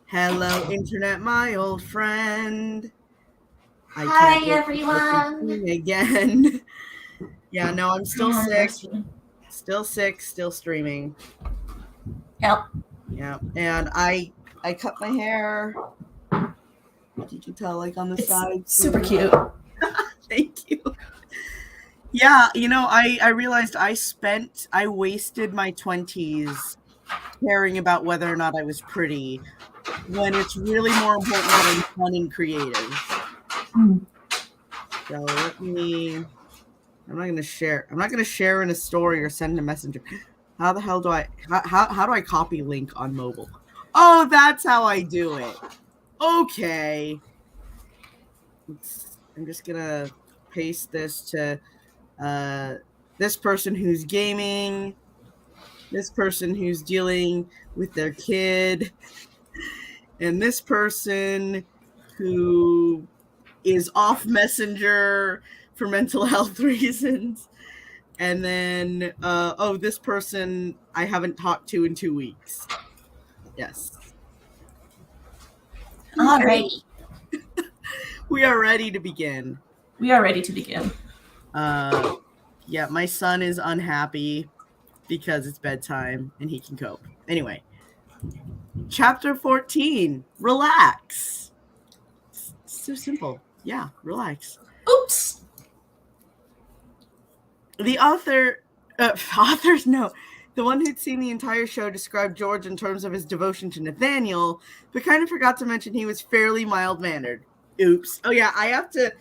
Hello, Internet, my old friend. I can't Hi wait to start everyone. streaming again. Yeah, no, I'm Hi still sick. anniversary. Still streaming. Yep. Yeah, and I cut my hair. You can tell, like on the It's side super too. cute. Thank you. Yeah, I realized I wasted my 20s caring about whether or not I was pretty when it's really more important that I'm fun and creative. Hmm. So I'm not gonna share in a story or send a messenger. How the hell do how do I copy link on mobile? Oh, that's how I do it. Okay. I'm just gonna paste this to uh, this person who's gaming, this person who's dealing with their kid, and this person who is off Messenger for mental health reasons. And then, this person I haven't talked to in 2 weeks. Yes. Okay. Alrighty. We are ready to begin. We are ready to begin. Yeah, my son is unhappy because it's bedtime and he can cope. Anyway, chapter 14, relax. It's so simple. Yeah, relax. Oops. The authors, no, the one who'd seen the entire show described George in terms of his devotion to Nathaniel, but kind of forgot to mention he was fairly mild-mannered. Oops. Oh yeah, I have to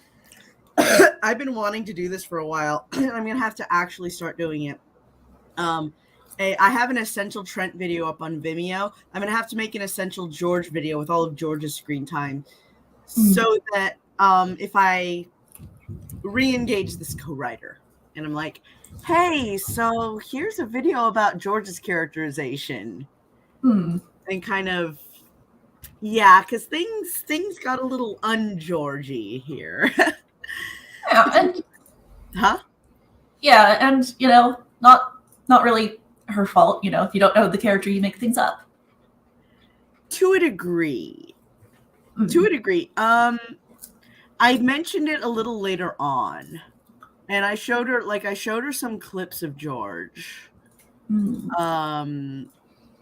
I've been wanting to do this for a while. I'm going to have to actually start doing it. I have an Essential Trent video up on Vimeo. I'm going to have to make an Essential George video with all of George's screen time so that if I re-engage this co-writer and I'm like, hey, so here's a video about George's characterization. Hmm. And kind of, yeah, because things got a little un-Georgy here. Yeah, and Huh? yeah, and not really her fault. If you don't know the character, you make things up. To a degree. Hmm. To a degree. I mentioned it a little later on. And I showed her some clips of George. Hmm.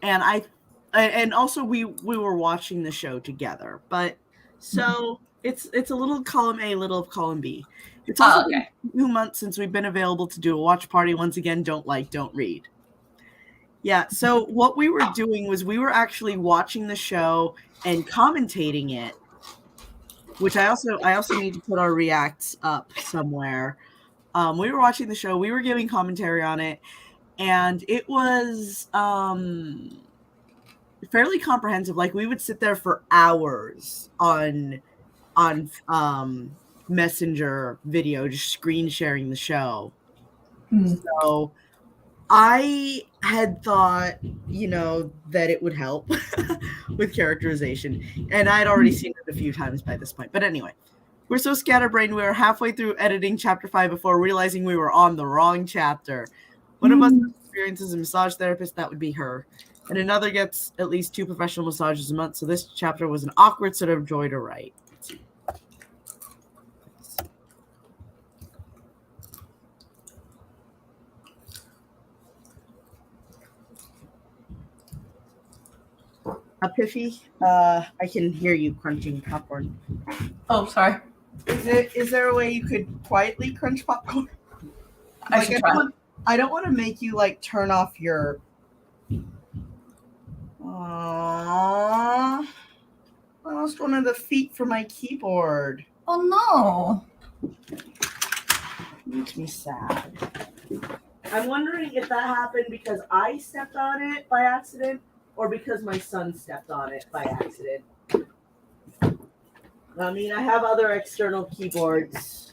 And also we were watching the show together. But so it's a little column A, little of column B. It's also been Okay. 2 months since we've been available to do a watch party. Once again, don't like, don't read. Yeah, so what we were doing was we were actually watching the show and commentating it, which I also need to put our reacts up somewhere. We were watching the show, we were giving commentary on it, and it was fairly comprehensive. Like we would sit there for hours on Messenger video, just screen sharing the show. Hmm. So I had thought, that it would help with characterization. And I'd already seen it a few times by this point. But anyway, we're so scatterbrained. We were halfway through editing chapter 5 before realizing we were on the wrong chapter. One of us experiences a massage therapist, that would be her. And another gets at least 2 professional massages a month. So this chapter was an awkward sort of joy to write. Let's see. Piffy, I can hear you crunching popcorn. Oh, sorry. Is there a way you could quietly crunch popcorn? I should try. I don't want to make you like turn off your. Aww, I lost one of the feet for my keyboard. Oh no. Makes me sad. I'm wondering if that happened because I stepped on it by accident or because my son stepped on it by accident. I mean, I have other external keyboards.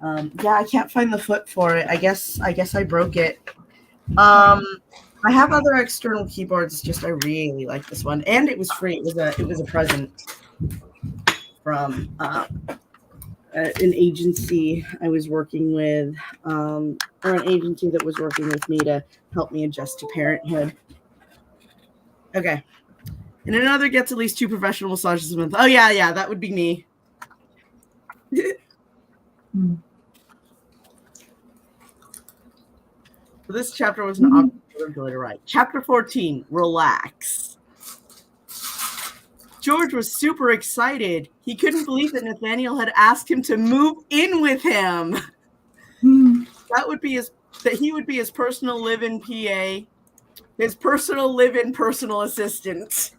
Yeah, I can't find the foot for it. I guess I broke it. I have other external keyboards. It's just I really like this one, and it was free. It was a present from an agency I was working with, or an agency that was working with me to help me adjust to parenthood. Okay, And another gets at least 2 professional massages a month. Oh, yeah, that would be me. So this chapter was an awkward joy to write. Chapter 14, Relax. George was super excited. He couldn't believe that Nathaniel had asked him to move in with him. That he would be his personal live-in PA, his personal live-in personal assistant.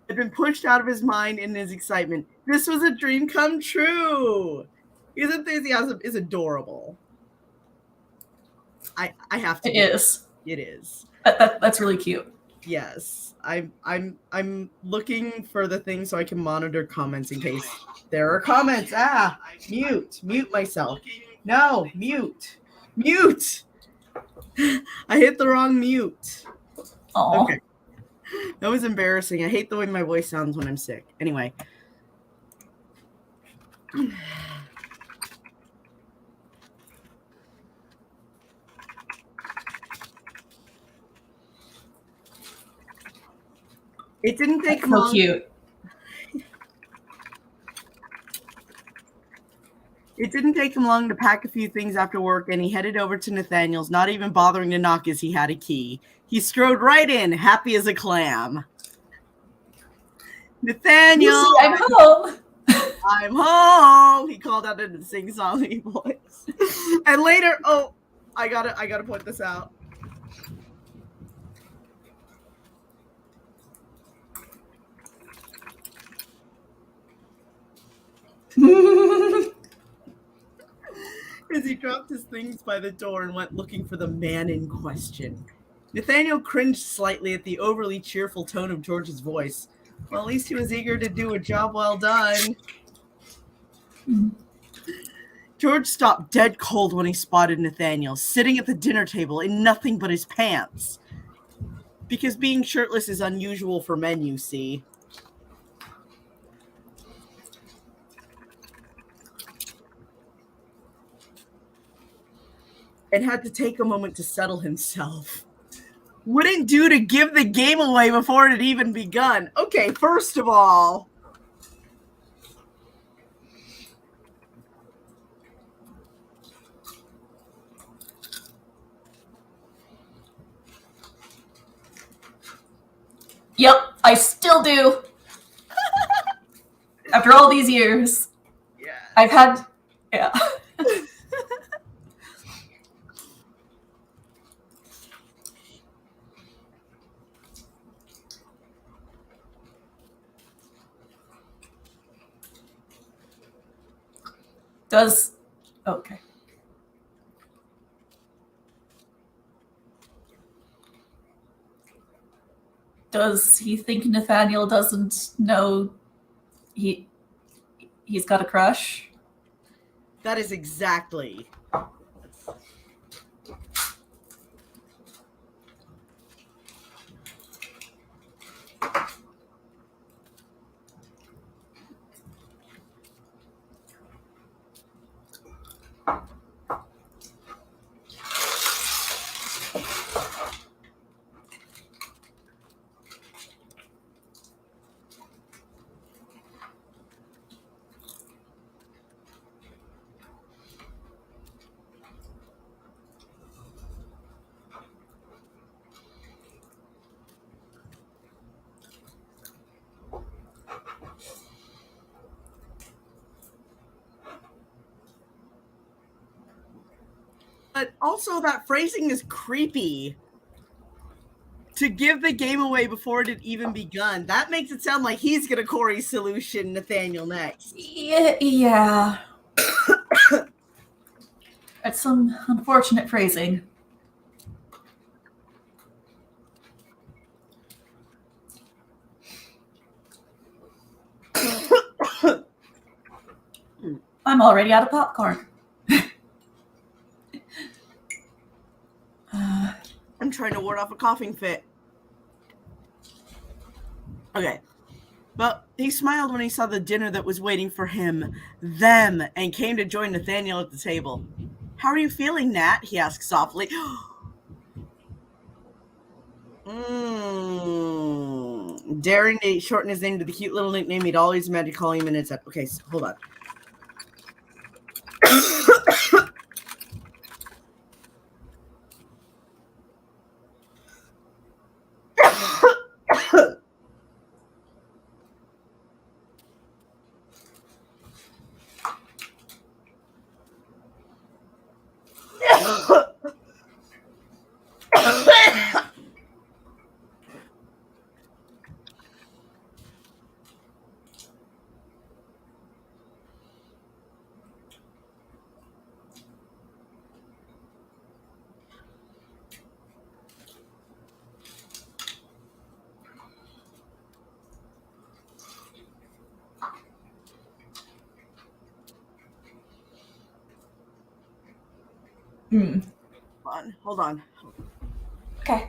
Had been pushed out of his mind in his excitement. This was a dream come true. His enthusiasm is adorable. I have to. It is. It is. That's really cute. Yes, I'm looking for the thing so I can monitor comments in case there are comments. Mute myself. No, mute. I hit the wrong mute. Aww. Okay. That was embarrassing. I hate the way my voice sounds when I'm sick. Anyway. It didn't take long. So cute. It didn't take him long to pack a few things after work, and he headed over to Nathaniel's, not even bothering to knock as he had a key. He strode right in, happy as a clam. Nathaniel! Lucy, I'm home! I'm home! He called out in a sing-songy voice. And later, I gotta point this out. As he dropped his things by the door and went looking for the man in question. Nathaniel cringed slightly at the overly cheerful tone of George's voice. Well, at least he was eager to do a job well done. George stopped dead cold when he spotted Nathaniel sitting at the dinner table in nothing but his pants. Because being shirtless is unusual for men, you see. And had to take a moment to settle himself. Wouldn't do to give the game away before it had even begun. Okay, first of all. Yep, I still do. After all these years. Yeah. I've had... Yeah. Okay. Does he think Nathaniel doesn't know he's got a crush? That is exactly. But also that phrasing is creepy. To give the game away before it had even begun. That makes it sound like he's going to Corey's solution Nathaniel next. Yeah. That's some unfortunate phrasing. I'm already out of popcorn. I'm trying to ward off a coughing fit. Okay. But he smiled when he saw the dinner that was waiting for him, them, and came to join Nathaniel at the table. How are you feeling, Nat? He asked softly. Daring to shorten his name to the cute little nickname he'd always imagined calling him in his head. Okay, so hold on. Hold on. Okay.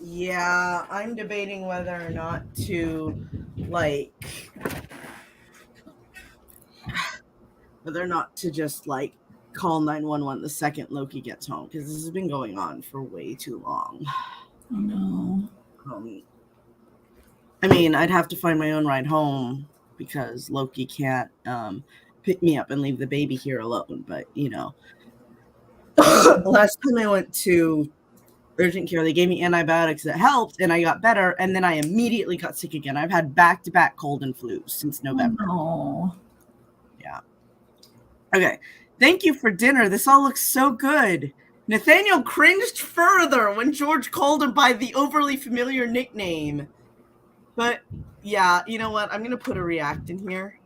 Yeah, I'm debating whether or not to, just call 911 the second Loki gets home, because this has been going on for way too long. Oh no. I mean, I'd have to find my own ride home because Loki can't pick me up and leave the baby here alone. But, last time I went to urgent care, they gave me antibiotics that helped and I got better. And then I immediately got sick again. I've had back-to-back cold and flu since November. Oh. Yeah. Okay. Thank you for dinner. This all looks so good. Nathaniel cringed further when George called him by the overly familiar nickname. But, yeah, you know what? I'm going to put a react in here.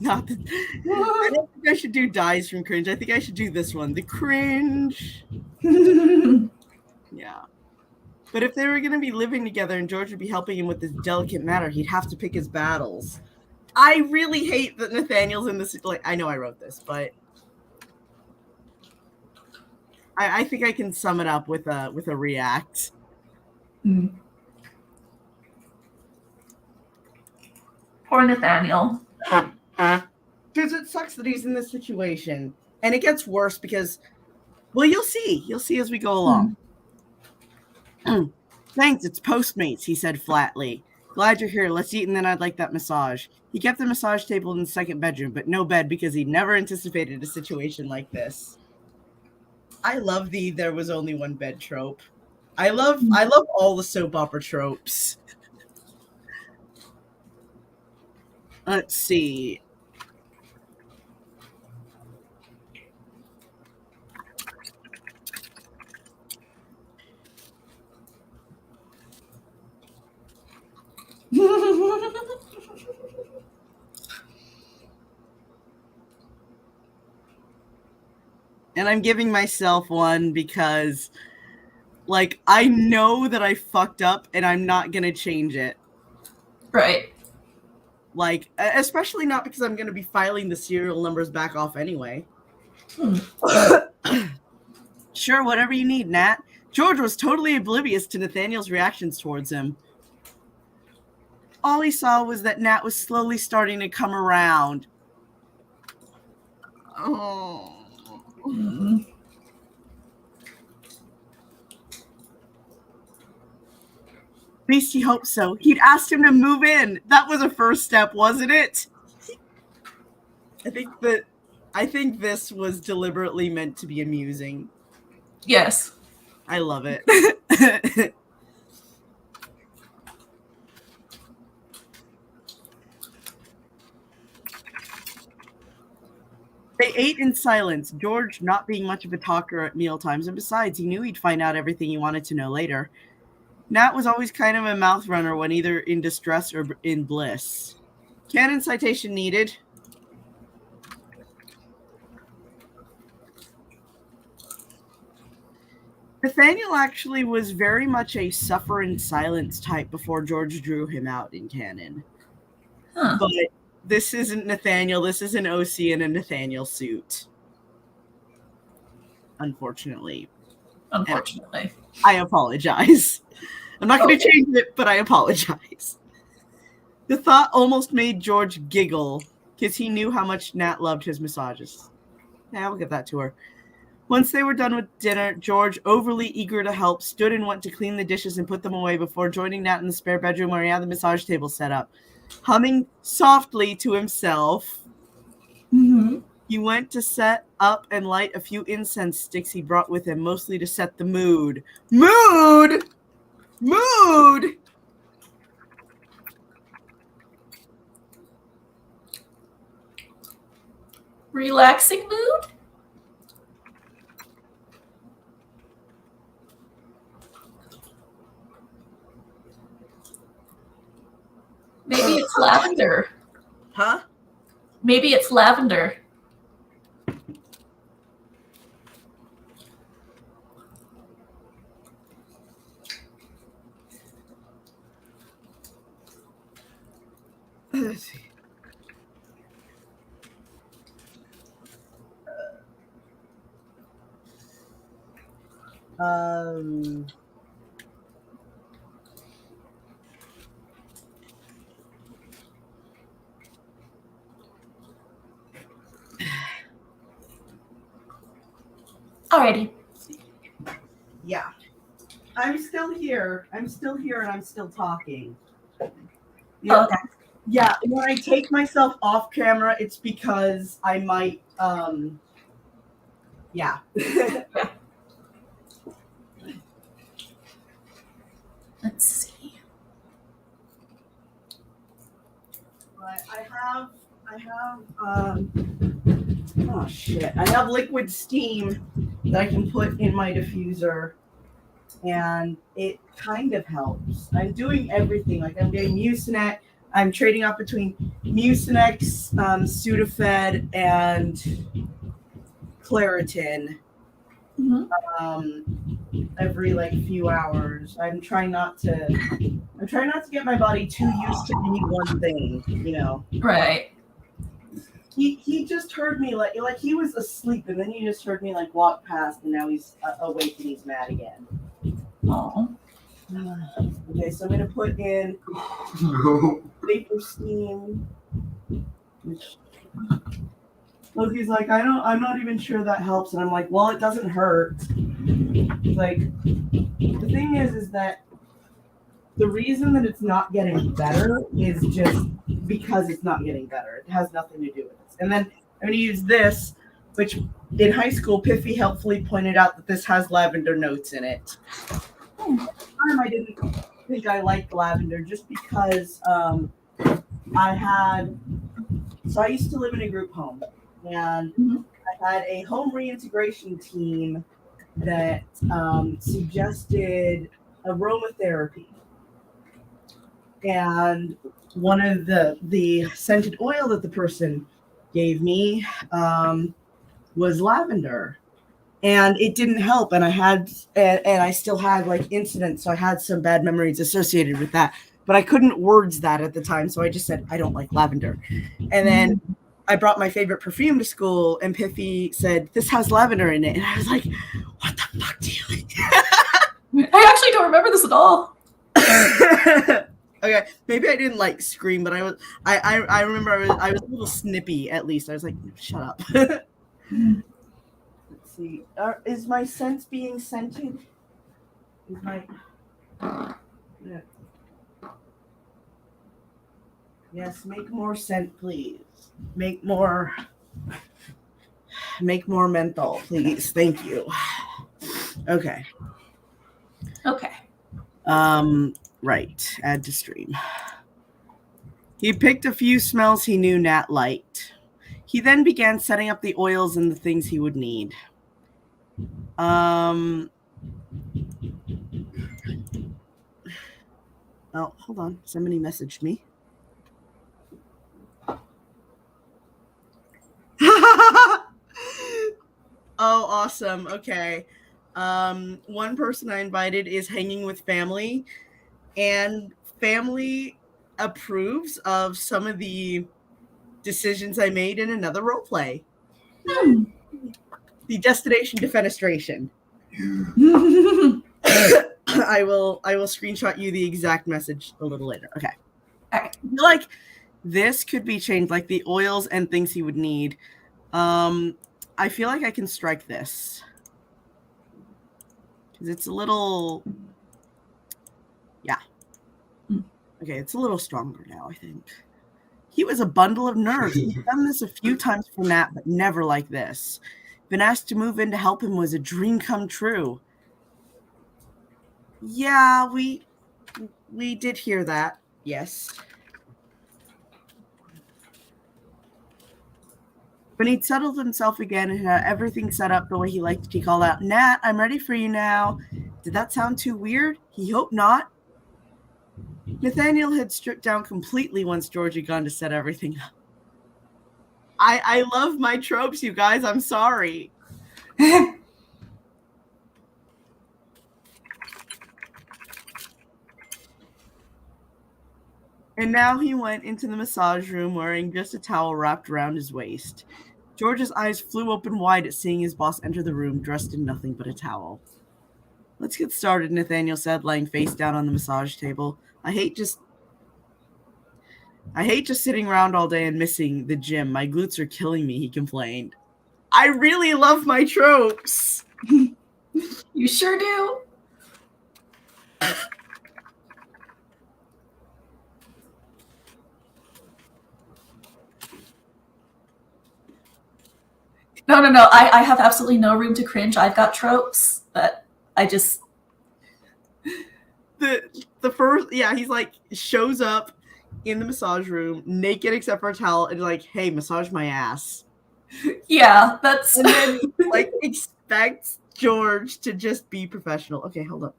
Not that, I don't think I should do dies from cringe. I think I should do this one. The cringe. Yeah. But if they were going to be living together and George would be helping him with this delicate matter, he'd have to pick his battles. I really hate that Nathaniel's in this. I know I wrote this, but I think I can sum it up with a react. Poor Nathaniel. Because it sucks that he's in this situation. And it gets worse because, well, you'll see. You'll see as we go along. Thanks, it's Postmates, he said flatly. Glad you're here. Let's eat and then I'd like that massage. He kept the massage table in the second bedroom, but no bed because he never anticipated a situation like this. I love the there was only one bed trope. I love all the soap opera tropes. Let's see. And I'm giving myself one because, I know that I fucked up and I'm not going to change it. Right. Especially not because I'm going to be filing the serial numbers back off anyway. Sure, whatever you need, Nat. George was totally oblivious to Nathaniel's reactions towards him. All he saw was that Nat was slowly starting to come around. Oh. At least he hoped so. He'd asked him to move in. That was a first step, wasn't it? I think this was deliberately meant to be amusing. Yes. I love it. They ate in silence, George not being much of a talker at mealtimes, and besides, he knew he'd find out everything he wanted to know later. Nat was always kind of a mouth runner when either in distress or in bliss. Canon citation needed. Nathaniel actually was very much a suffer in silence type before George drew him out in canon. Huh. But this isn't Nathaniel. This is an OC in a Nathaniel suit. Unfortunately. Unfortunately. I apologize. I'm not going to change it, but I apologize. The thought almost made George giggle because he knew how much Nat loved his massages. Yeah, I'll give that to her. Once they were done with dinner, George, overly eager to help, stood and went to clean the dishes and put them away before joining Nat in the spare bedroom where he had the massage table set up. Humming softly to himself, he went to set up and light a few incense sticks he brought with him, mostly to set the mood. Mood! Mood! Relaxing mood? Maybe it's lavender. Huh? Maybe it's lavender. Let's see. Alrighty. Yeah. I'm still here. I'm still here and I'm still talking. Yeah. Oh, okay. Yeah, when I take myself off camera, it's because I might yeah. Let's see. But I have oh shit. I have liquid steam that I can put in my diffuser and it kind of helps. I'm doing everything. Like I'm getting Mucinex. I'm trading off between Mucinex, Sudafed, and Claritin. Every like few hours. I'm trying not to get my body too used to any one thing, you know. Right. He just heard me like he was asleep and then he just heard me like walk past and now he's awake and he's mad again. Oh. Okay, so I'm gonna put in vapor steam. Which Loki's like, I'm not even sure that helps, and I'm like, well, it doesn't hurt. Like, the thing is that the reason that it's not getting better is just because it's not getting better. It has nothing to do with this. And then I'm gonna use this, which in high school, Piffy helpfully pointed out that this has lavender notes in it. I didn't think I liked lavender just because I used to live in a group home and I had a home reintegration team that suggested aromatherapy. And one of the scented oil that the person gave me was lavender. And it didn't help, and I still had like incidents, so I had some bad memories associated with that. But I couldn't words that at the time, so I just said I don't like lavender. And then I brought my favorite perfume to school, and Piffy said this has lavender in it, and I was like, "What the fuck do you like?" I actually don't remember this at all. Okay, maybe I didn't like scream, but I remember I was a little snippy at least. I was like, "Shut up." See, is my sense being scented? Is my yeah. Yes, make more scent, please. Make more menthol, please. Thank you. Okay. Okay. Right. Add to stream. He picked a few smells he knew Nat liked. He then began setting up the oils and the things he would need. Oh, hold on. Somebody messaged me. Oh, awesome. Okay. One person I invited is hanging with family, and family approves of some of the decisions I made in another role play. The destination defenestration. I will screenshot you the exact message a little later. Okay. Alright. I feel like this could be changed, like the oils and things he would need. I feel like I can strike this. Because it's a little... Yeah. Okay, it's a little stronger now, I think. He was a bundle of nerves. He's done this a few times for Nat, but never like this. Been asked to move in to help him was a dream come true. Yeah, we did hear that. Yes. When he'd settled himself again and had everything set up the way he liked it, he called out, "Nat, I'm ready for you now." Did that sound too weird? He hoped not. Nathaniel had stripped down completely once George had gone to set everything up. I love my tropes, you guys. I'm sorry. And now he went into the massage room wearing just a towel wrapped around his waist. George's eyes flew open wide at seeing his boss enter the room dressed in nothing but a towel. "Let's get started," Nathaniel said, lying face down on the massage table. I hate just sitting around all day and missing the gym. My glutes are killing me," he complained. I really love my tropes. You sure do. No. I have absolutely no room to cringe. I've got tropes, but I just... The first, yeah, he's like, shows up in the massage room, naked except for a towel, and like, "Hey, massage my ass." Yeah, that's... And then, like, expects George to just be professional. Okay, hold up.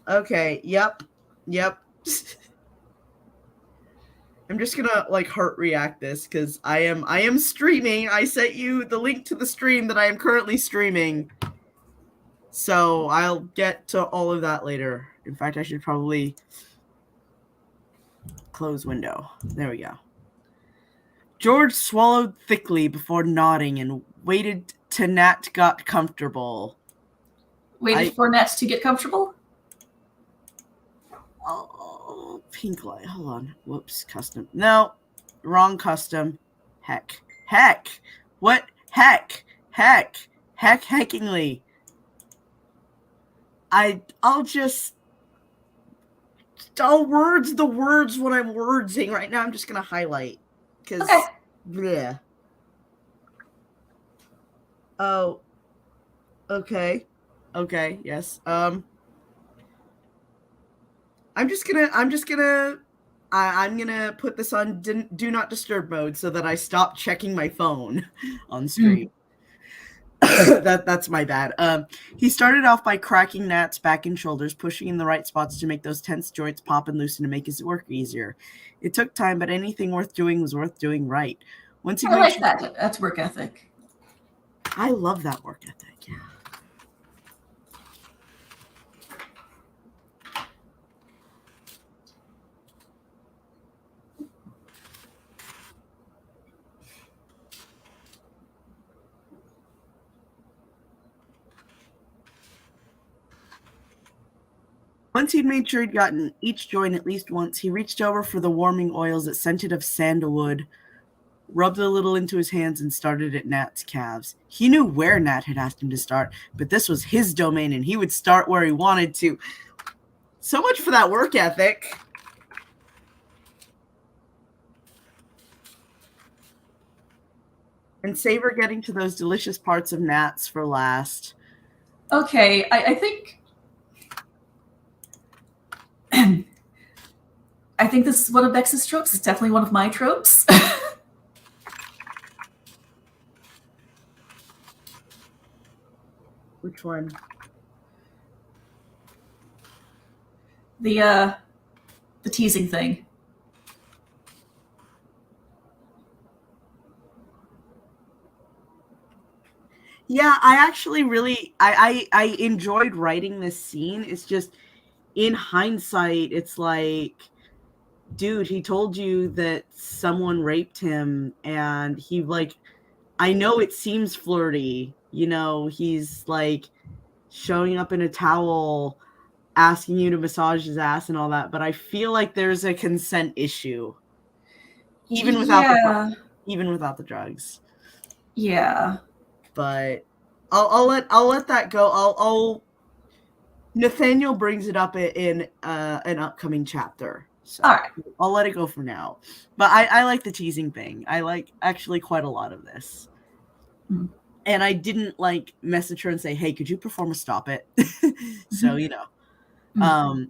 Okay, yep. I'm just gonna, like, heart react this, because I am streaming. I sent you the link to the stream that I am currently streaming. So I'll get to all of that later. In fact, I should probably close window. There we go. George swallowed thickly before nodding and waited till Nat got comfortable. Waited for Nat to get comfortable? Oh, pink light. Hold on. Whoops. Custom. No. Wrong custom. Heck. What? Heckingly. I'll words the words when I'm wordsing. Right now I'm just gonna highlight. Because okay. Bleh. Oh. Okay. Yes. I'm gonna put this on do not disturb mode so that I stop checking my phone on screen. That's my bad. He started off by cracking Nat's back and shoulders, pushing in the right spots to make those tense joints pop and loosen to make his work easier. It took time, but anything worth doing was worth doing right. Once he I like that. That's work ethic. I love that work ethic, yeah. Once he'd made sure he'd gotten each joint at least once, he reached over for the warming oils that scented of sandalwood, rubbed a little into his hands, and started at Nat's calves. He knew where Nat had asked him to start, but this was his domain, and he would start where he wanted to. So much for that work ethic. And savor getting to those delicious parts of Nat's for last. Okay, I think... I think this is one of Bex's tropes. It's definitely one of my tropes. Which one? The teasing thing. Yeah, I actually really I enjoyed writing this scene. It's just in hindsight, it's like, dude, he told you that someone raped him, and he like, I know it seems flirty, you know, he's like showing up in a towel, asking you to massage his ass and all that, but I feel like there's a consent issue, even without the Yeah. even without the drugs. Yeah. But I'll let that go. I'll Nathaniel brings it up in an upcoming chapter, so All right. I'll let it go for now. But I like the teasing thing. I like actually quite a lot of this. Mm. And I didn't like message her and say, "Hey, could you perform a stop it?" So, you know, Mm.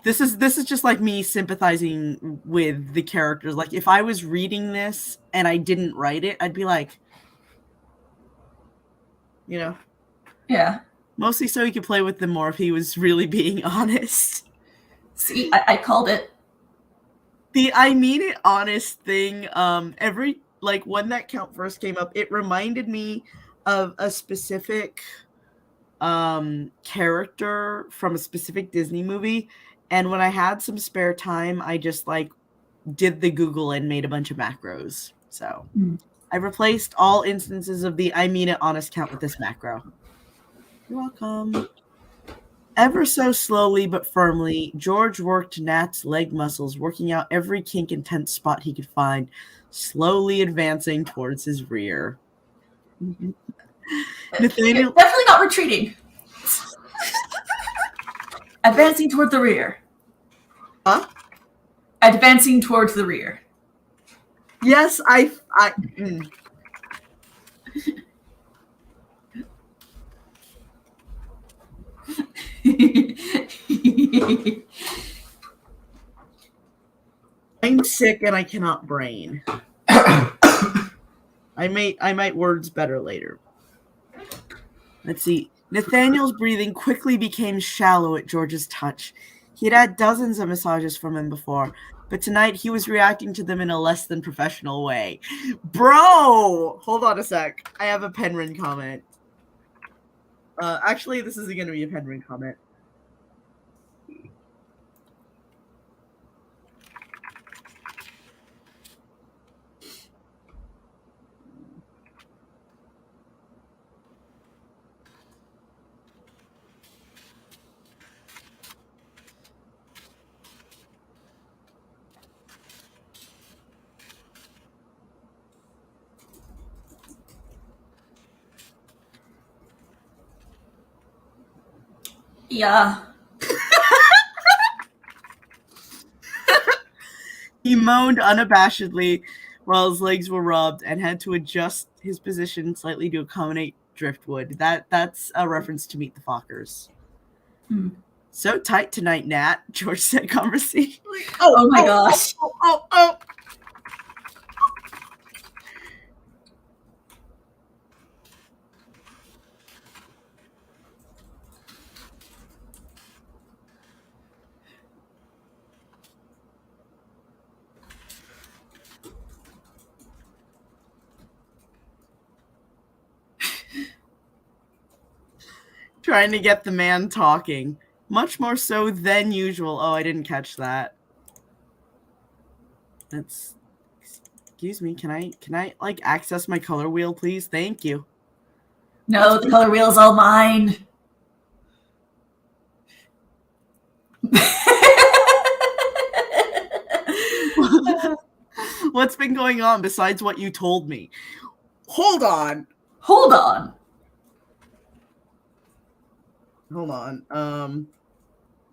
this is just like me sympathizing with the characters. Like if I was reading this and I didn't write it, I'd be like, you know, Yeah. mostly so he could play with them more if he was really being honest. See, I called it. The I mean it honest thing, every like when that count first came up, it reminded me of a specific character from a specific Disney movie. And when I had some spare time, I just like did the Google and made a bunch of macros. So Mm. I replaced all instances of the I mean it honest count with this macro. You're welcome. Ever so slowly but firmly, George worked Nat's leg muscles, working out every kink and tense spot he could find, slowly advancing towards his rear. Nathaniel. Definitely not retreating. Advancing toward the rear. Huh? Advancing towards the rear. Yes, I. I'm sick and I cannot brain. I might words better later. Let's see. Nathaniel's breathing quickly became shallow at George's touch. He had had dozens of massages from him before, but tonight he was reacting to them in a less than professional way. Bro! Hold on a sec. I have a Penrin comment. Actually, this isn't going to be a Penrin comment. Yeah. He moaned unabashedly while his legs were rubbed and had to adjust his position slightly to accommodate driftwood. That's a reference to Meet the Fockers. Hmm. So tight tonight, Nat, George said conversationally. Oh my gosh. Oh. Trying to get the man talking. Much more so than usual. Oh, I didn't catch that. That's... Excuse me, can I like access my color wheel, please? Thank you. No, the color wheel's all mine. What's been going on besides what you told me? Hold on. Hold on.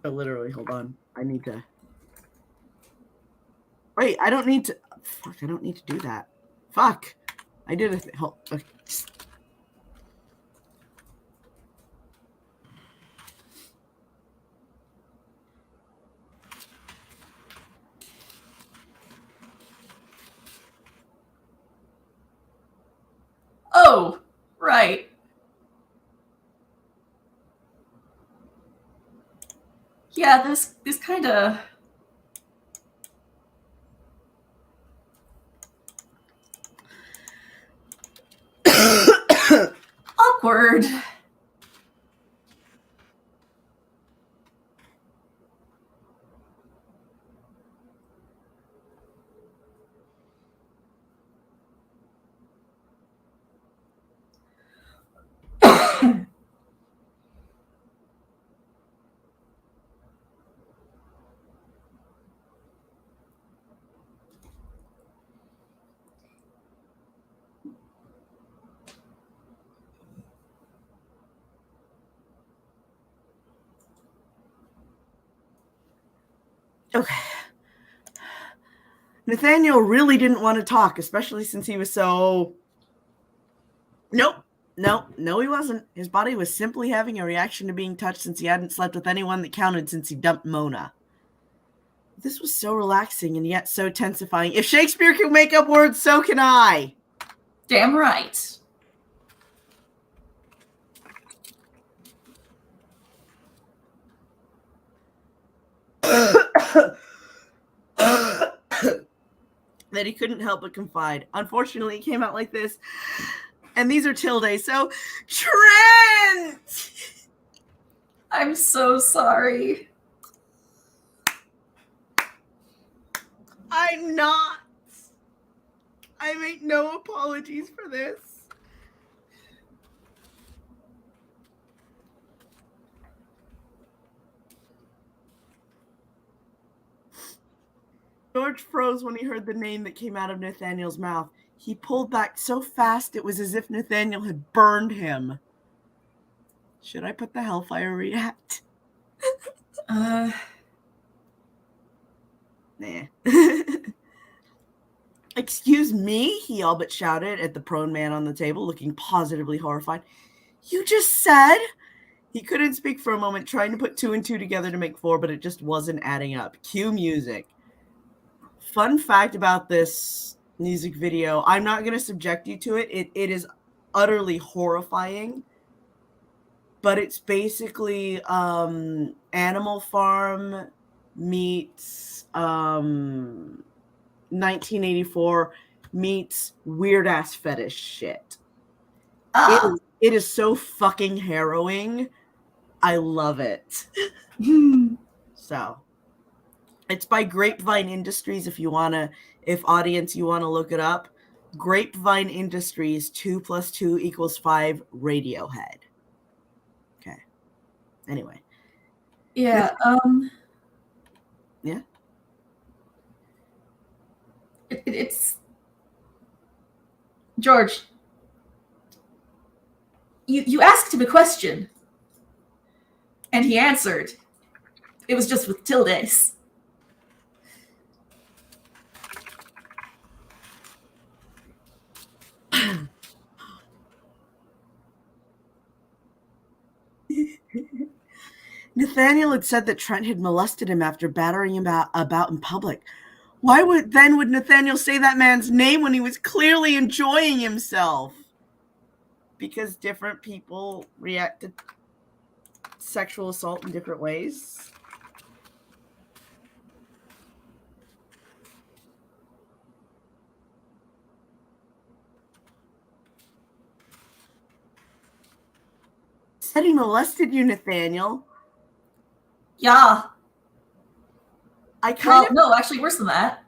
Literally, hold on. I need to. Wait, I don't need to. Fuck, I don't need to do that. Fuck. I did a okay. Oh, right. Yeah, this kind of... awkward. Okay. Nathaniel really didn't want to talk, especially since he was so... No, he wasn't. His body was simply having a reaction to being touched since he hadn't slept with anyone that counted since he dumped Mona. This was so relaxing and yet so tensifying. If Shakespeare can make up words, so can I. Damn right. That he couldn't help but confide. Unfortunately, it came out like this. And these are tildes, so Trent! I'm so sorry. I'm not. I make no apologies for this. George froze when he heard the name that came out of Nathaniel's mouth. He pulled back so fast it was as if Nathaniel had burned him. Should I put the Hellfire react? Nah. Excuse me, he all but shouted at the prone man on the table, looking positively horrified. You just said? He couldn't speak for a moment, trying to put 2 and 2 together to make 4, but it just wasn't adding up. Cue music. Fun fact about this music video, I'm not going to subject you to it. It is utterly horrifying, but it's basically Animal Farm meets 1984 meets weird ass fetish shit. It is so fucking harrowing. I love it. So it's by Grapevine Industries. If audience, you want to look it up. Grapevine Industries 2 + 2 = 5 Radiohead. Okay. Anyway. Yeah. Yeah. It's George. You asked him a question, and he answered. It was just with tildes. Nathaniel had said that Trent had molested him after battering him about in public. Why would Nathaniel say that man's name when he was clearly enjoying himself? Because different people react to sexual assault in different ways. Said he molested you, Nathaniel. Yeah. No, actually worse than that.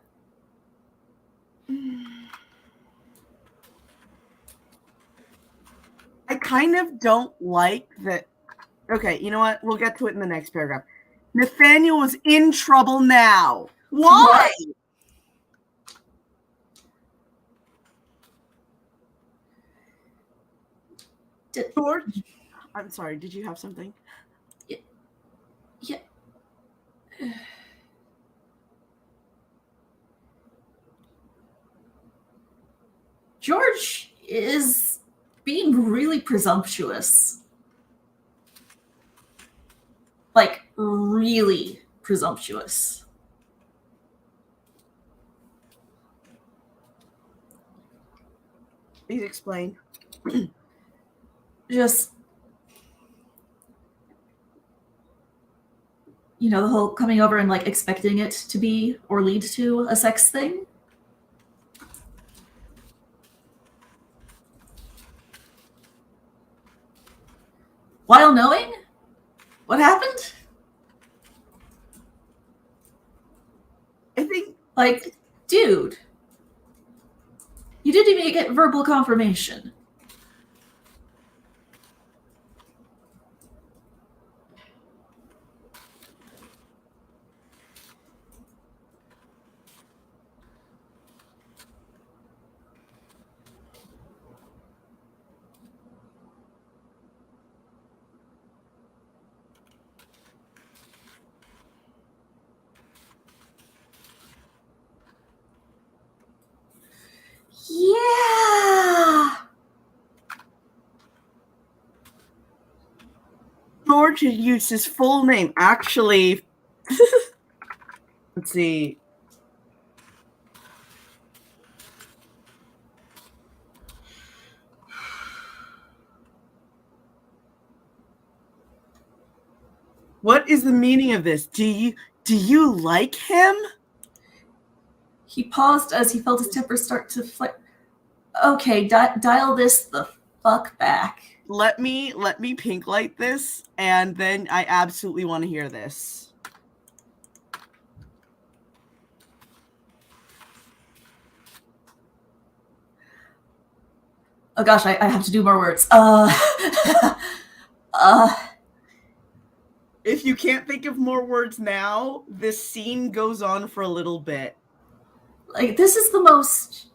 I kind of don't like that. Okay, you know what? We'll get to it in the next paragraph. Nathaniel was in trouble now. Why? George, I'm sorry. Did you have something? Yeah. George is being really presumptuous. Like, really presumptuous. Please explain. Just, the whole coming over and, expecting it to be or lead to a sex thing. while knowing what happened? I think, Like, dude, you didn't even get verbal confirmation. Yeah. George had used his full name. Actually, let's see. What is the meaning of this? Do you like him? He paused as he felt his temper start to flare. Okay, dial this the fuck back. Let me pink light this, and then I absolutely want to hear this. Oh gosh, I have to do more words. If you can't think of more words now, this scene goes on for a little bit. Like, this is the most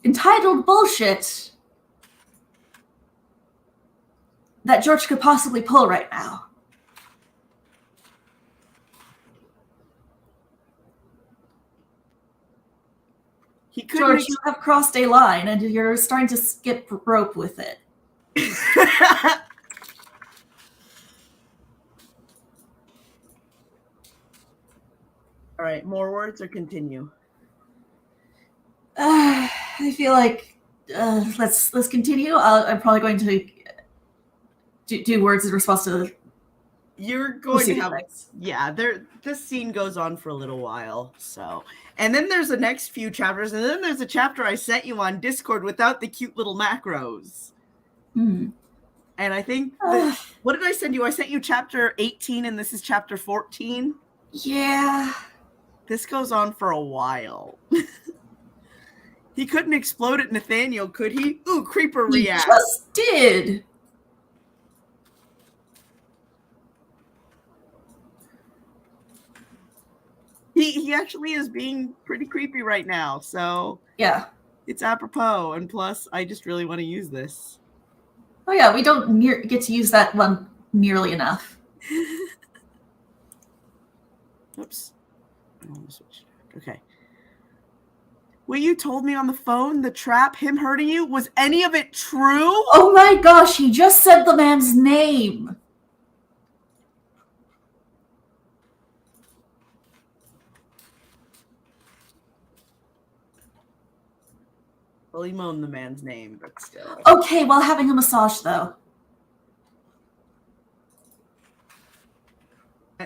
entitled bullshit that George could possibly pull right now. He could George, you have crossed a line and you're starting to skip rope with it. All right, more words or continue? I feel like let's continue. I'm probably going to do words in response to. You're going to have next. Yeah. This scene goes on for a little while. So, and then there's the next few chapters, and then there's a chapter I sent you on Discord without the cute little macros. Hmm. And I think what did I send you? I sent you chapter 18, and this is chapter 14. Yeah. This goes on for a while. He couldn't explode at Nathaniel, could he? Ooh, creeper react. He just did. He actually is being pretty creepy right now, so yeah, it's apropos. And plus, I just really want to use this. Oh yeah, we don't get to use that one nearly enough. Oops. Okay. What you told me on the phone, the trap, him hurting you, was any of it true? Oh my gosh, he just said the man's name. Well, he moaned the man's name, but still. Okay, while having a massage, though.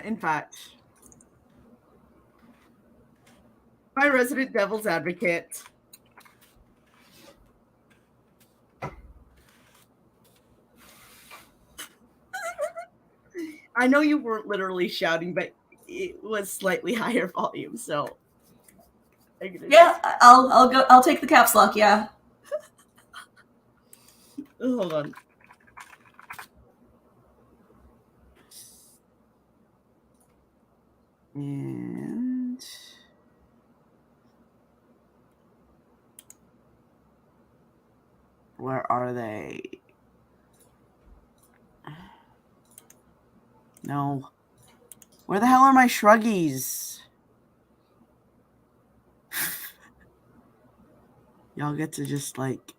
In fact, my resident devil's advocate. I know you weren't literally shouting, but it was slightly higher volume, so. Yeah, I'll take the caps lock, yeah. Hold on. And where are they? No. Where the hell are my shruggies? Y'all get to just like.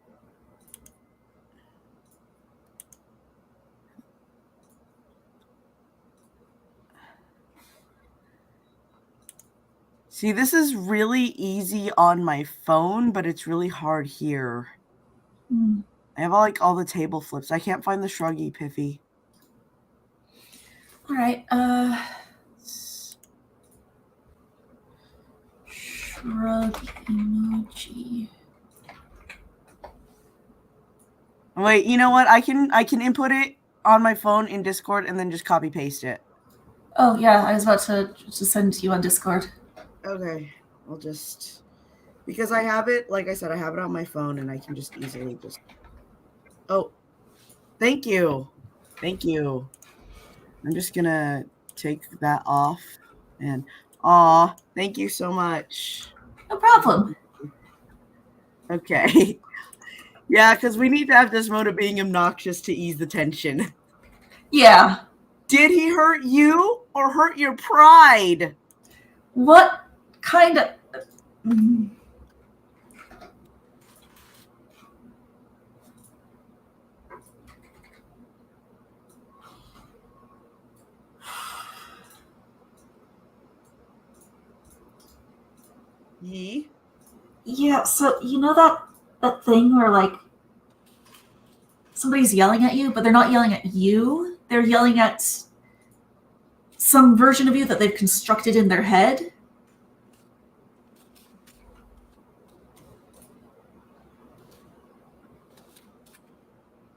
See, this is really easy on my phone, but it's really hard here. I have all the table flips. I can't find the shruggy, Piffy. All right. Shrug emoji. Wait, you know what? I can input it on my phone in Discord and then just copy paste it. Oh yeah, I was about to send you on Discord. Okay, I'll just because I have it. Like I said, I have it on my phone, and I can just easily just. Oh, thank you, thank you. I'm just gonna take that off and thank you so much. No problem. Okay. Yeah, because we need to have this mode of being obnoxious to ease the tension. Yeah. Did he hurt you or hurt your pride? What kind of... Ye? Yeah, so you know that thing where like somebody's yelling at you, but they're not yelling at you. They're yelling at some version of you that they've constructed in their head.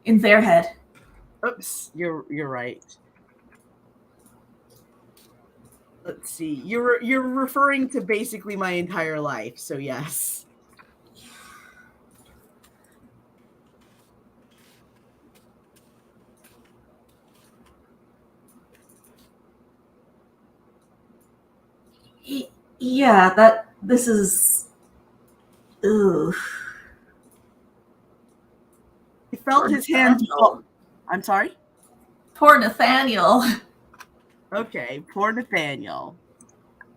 In their head. Oops, you're right. Let's see. You're referring to basically my entire life, so yes. Yeah, this is... Ugh. He felt Poor his hands. Nathaniel. I'm sorry? Poor Nathaniel. Okay, poor Nathaniel.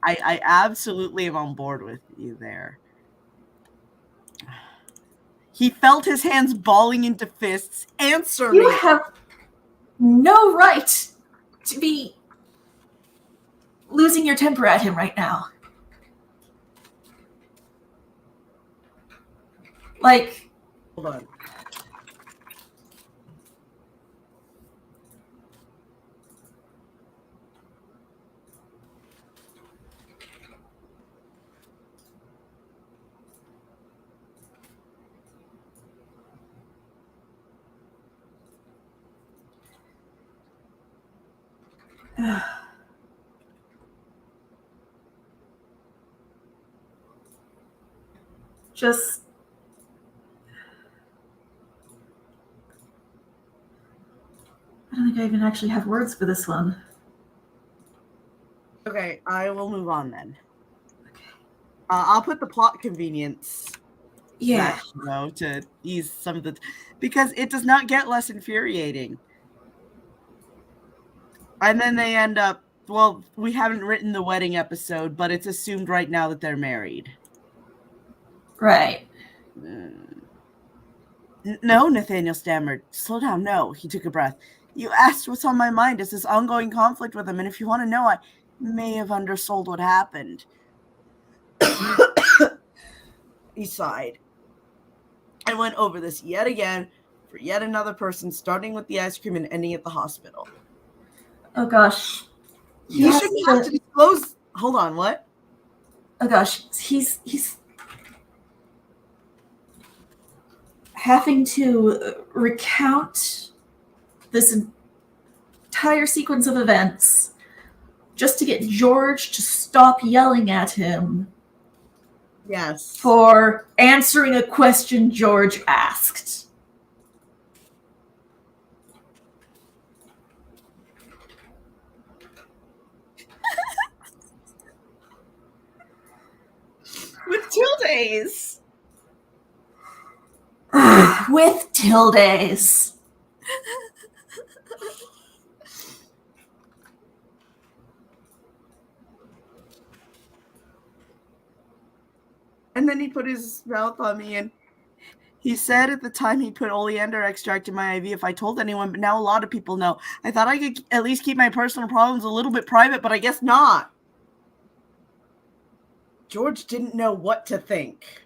I absolutely am on board with you there. He felt his hands balling into fists. Answer You me. have no right to be losing your temper at him right now. Like... Hold on. Just... I don't think I even actually have words for this one. Okay, I will move on then. Okay. I'll put the plot convenience. Yeah. Back, though, to ease some of the... Because it does not get less infuriating. And then they end up... Well, we haven't written the wedding episode, but it's assumed right now that they're married. Right. No, Nathaniel stammered. Slow down, no. He took a breath. You asked what's on my mind. It's this ongoing conflict with him, and if you want to know, I may have undersold what happened. He sighed. I went over this yet again for yet another person, starting with the ice cream and ending at the hospital. Oh gosh. He shouldn't have to disclose. Hold on, what? Oh gosh, he's having to recount this entire sequence of events just to get George to stop yelling at him. Yes. For answering a question George asked. With tildes. With tildes. And then he put his mouth on me, and he said at the time he put oleander extract in my IV if I told anyone, but now a lot of people know. I thought I could at least keep my personal problems a little bit private, but I guess not. George didn't know what to think.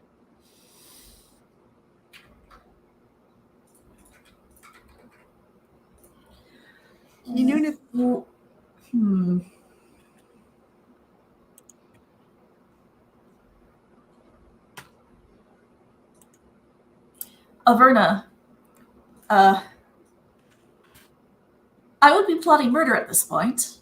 He knew... Averna, I would be plotting murder at this point.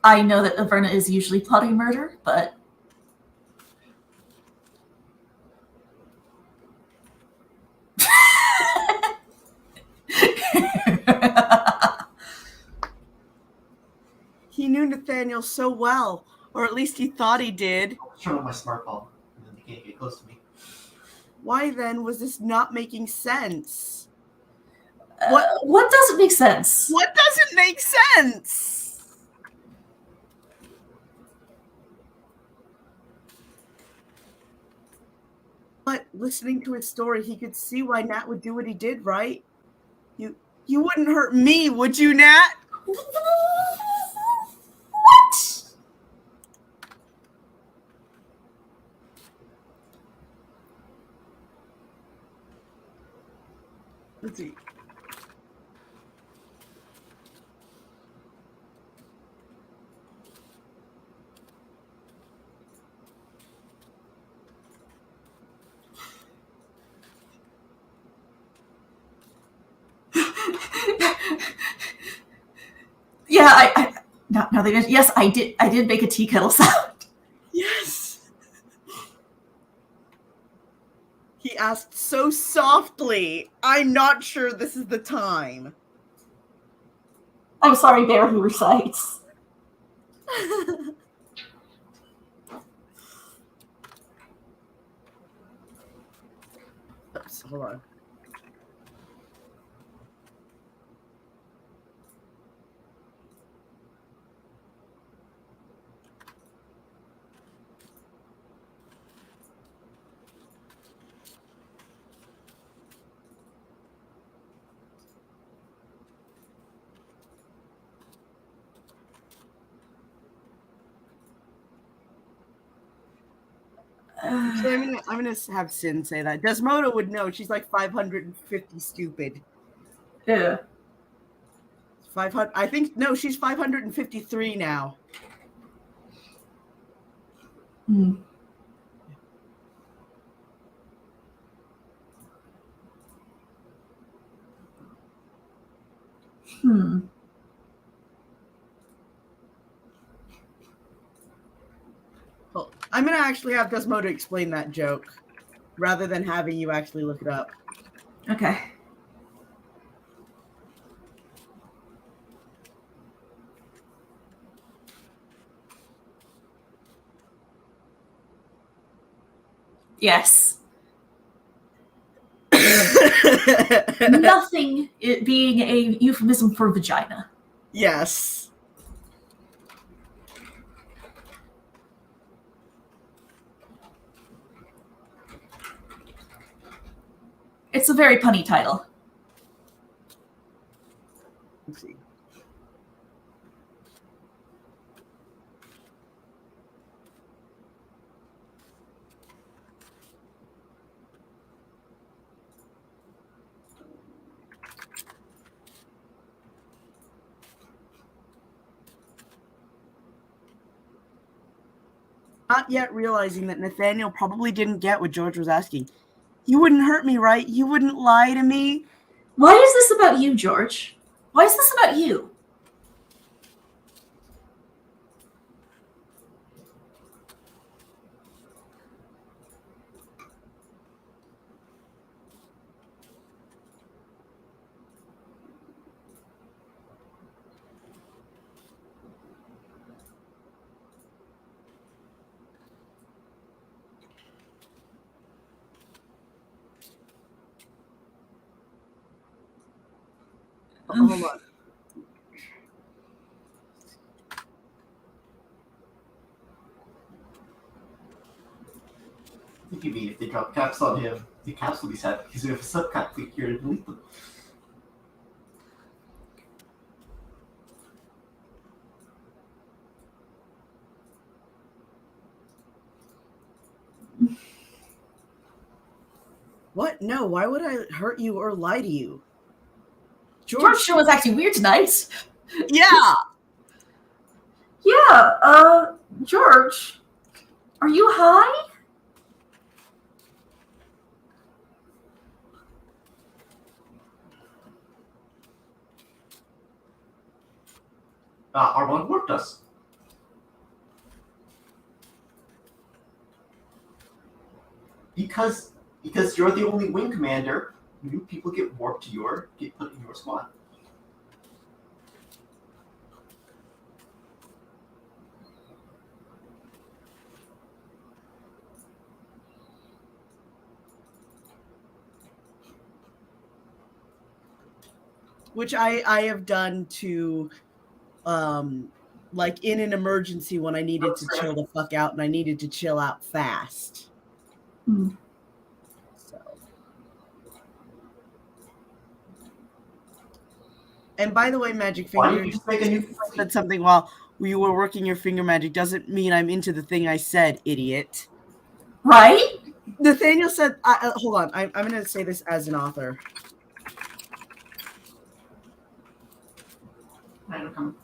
I know that Averna is usually plotting murder, but... He knew Nathaniel so well, or at least he thought he did. I'll turn on my smartphone, and then they can't get close to me. Why then was this not making sense? What doesn't make sense? What doesn't make sense? But listening to his story, he could see why Nat would do what he did, right? You wouldn't hurt me, would you, Nat? What? Let's see. Yeah, now they mention, yes, I did make a tea kettle sound. Yes. He asked so softly, I'm not sure this is the time. I'm sorry, Bear who recites. Oops, hold on. So I'm gonna have Sin say that. Desmona would know. She's like 550 stupid. Yeah. 500. I think no. She's 553 now. Hmm. Hmm. Well, I'm gonna actually have Desmona explain that joke, rather than having you actually look it up. Okay. Yes. Nothing being a euphemism for vagina. Yes. It's a very punny title. Let's see. Not yet realizing that Nathaniel probably didn't get what George was asking. You wouldn't hurt me, right? You wouldn't lie to me? Why is this about you, George? Why is this about you? Hold on. I think you mean if they drop caps on him, the caps will be sad because if a subcap, we here to delete them. What? No, why would I hurt you or lie to you? George show was acting weird tonight. Yeah! Yeah, George, are you high? Our one warped us. Because you're the only wing commander, new people get warped to get put in your squad. Which I have done to, like in an emergency when I needed to chill the fuck out and I needed to chill out fast. So. And by the way, Magic Finger, Why didn't you just make a new said something while you were working your finger magic doesn't mean I'm into the thing I said, idiot. Right? Nathaniel said, hold on, I'm going to say this as an author. I don't come.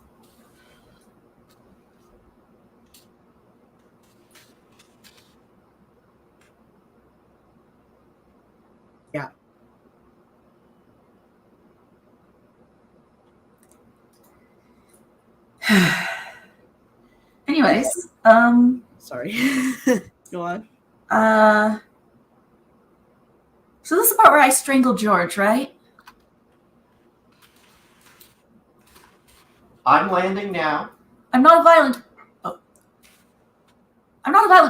Yeah. Anyways, sorry. Go on. So this is the part where I strangled George, right? I'm landing now. I'm not a violent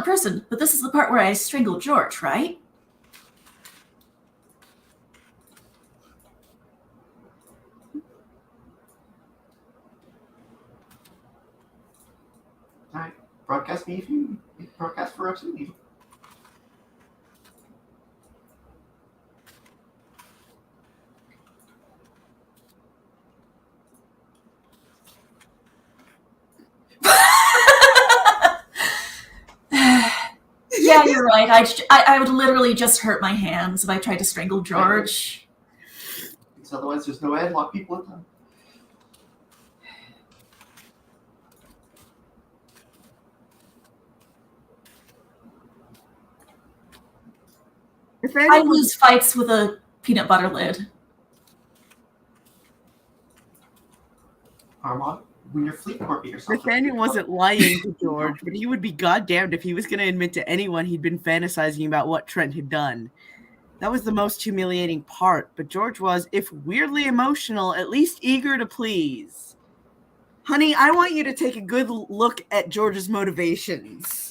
person, but this is the part where I strangled George, right? Alright. Broadcast me if you broadcast for us if you need. Yeah, you're right. I would literally just hurt my hands if I tried to strangle George. Because otherwise there's no way I'd lock people in time. I lose fights with a peanut butter lid. Armand, when you're fleet warping yourself. Nathaniel wasn't lying to George, but he would be goddamned if he was going to admit to anyone he'd been fantasizing about what Trent had done. That was the most humiliating part, but George was, if weirdly emotional, at least eager to please. Honey, I want you to take a good look at George's motivations.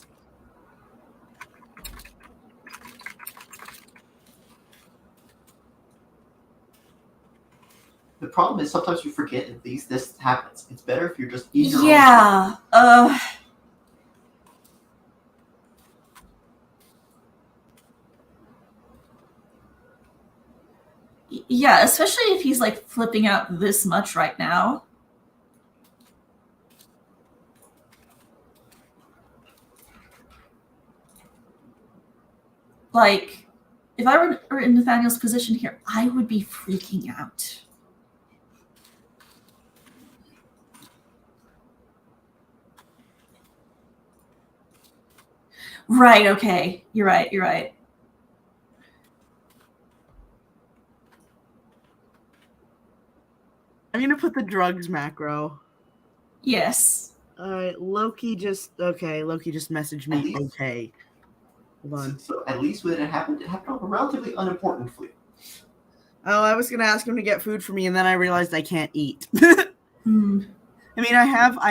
The problem is sometimes you forget at least this happens. It's better if you're just in your Yeah. Yeah, especially if he's like flipping out this much right now. Like, if I were in Nathaniel's position here, I would be freaking out. Right, okay. You're right. I'm going to put the drugs macro. Yes. Alright, Loki just messaged me, okay. Hold on. So at least when it happened on a relatively unimportant fleet. Oh, I was going to ask him to get food for me, and then I realized I can't eat. I mean, I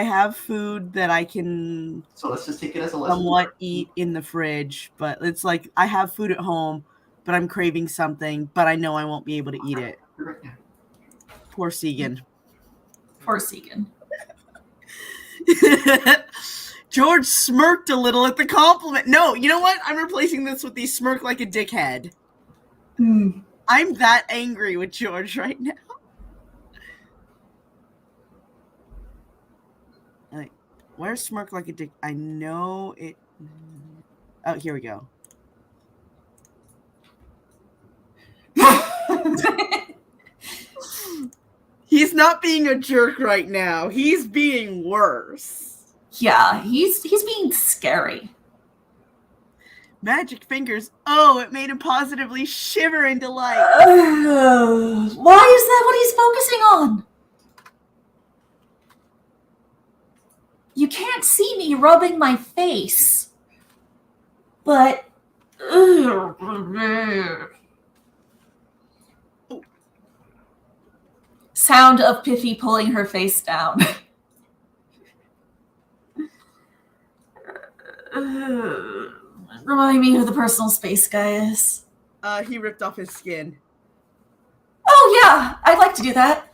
have food that I can so let's just take it as a lesson. Somewhat eat in the fridge, but it's like I have food at home, but I'm craving something, but I know I won't be able to eat it. Right now. Poor Segan. Poor Segan. George smirked a little at the compliment. No, you know what? I'm replacing this with the smirk like a dickhead. I'm that angry with George right now. Like, where's smirk like a dick? I know it. Oh, here we go. He's not being a jerk right now. He's being worse. Yeah, he's being scary. Magic fingers. Oh, it made him positively shiver in delight. Why is that what he's focusing on? You can't see me rubbing my face. But... Sound of Piffy pulling her face down. Remind me who the personal space guy is. He ripped off his skin. Oh yeah, I'd like to do that.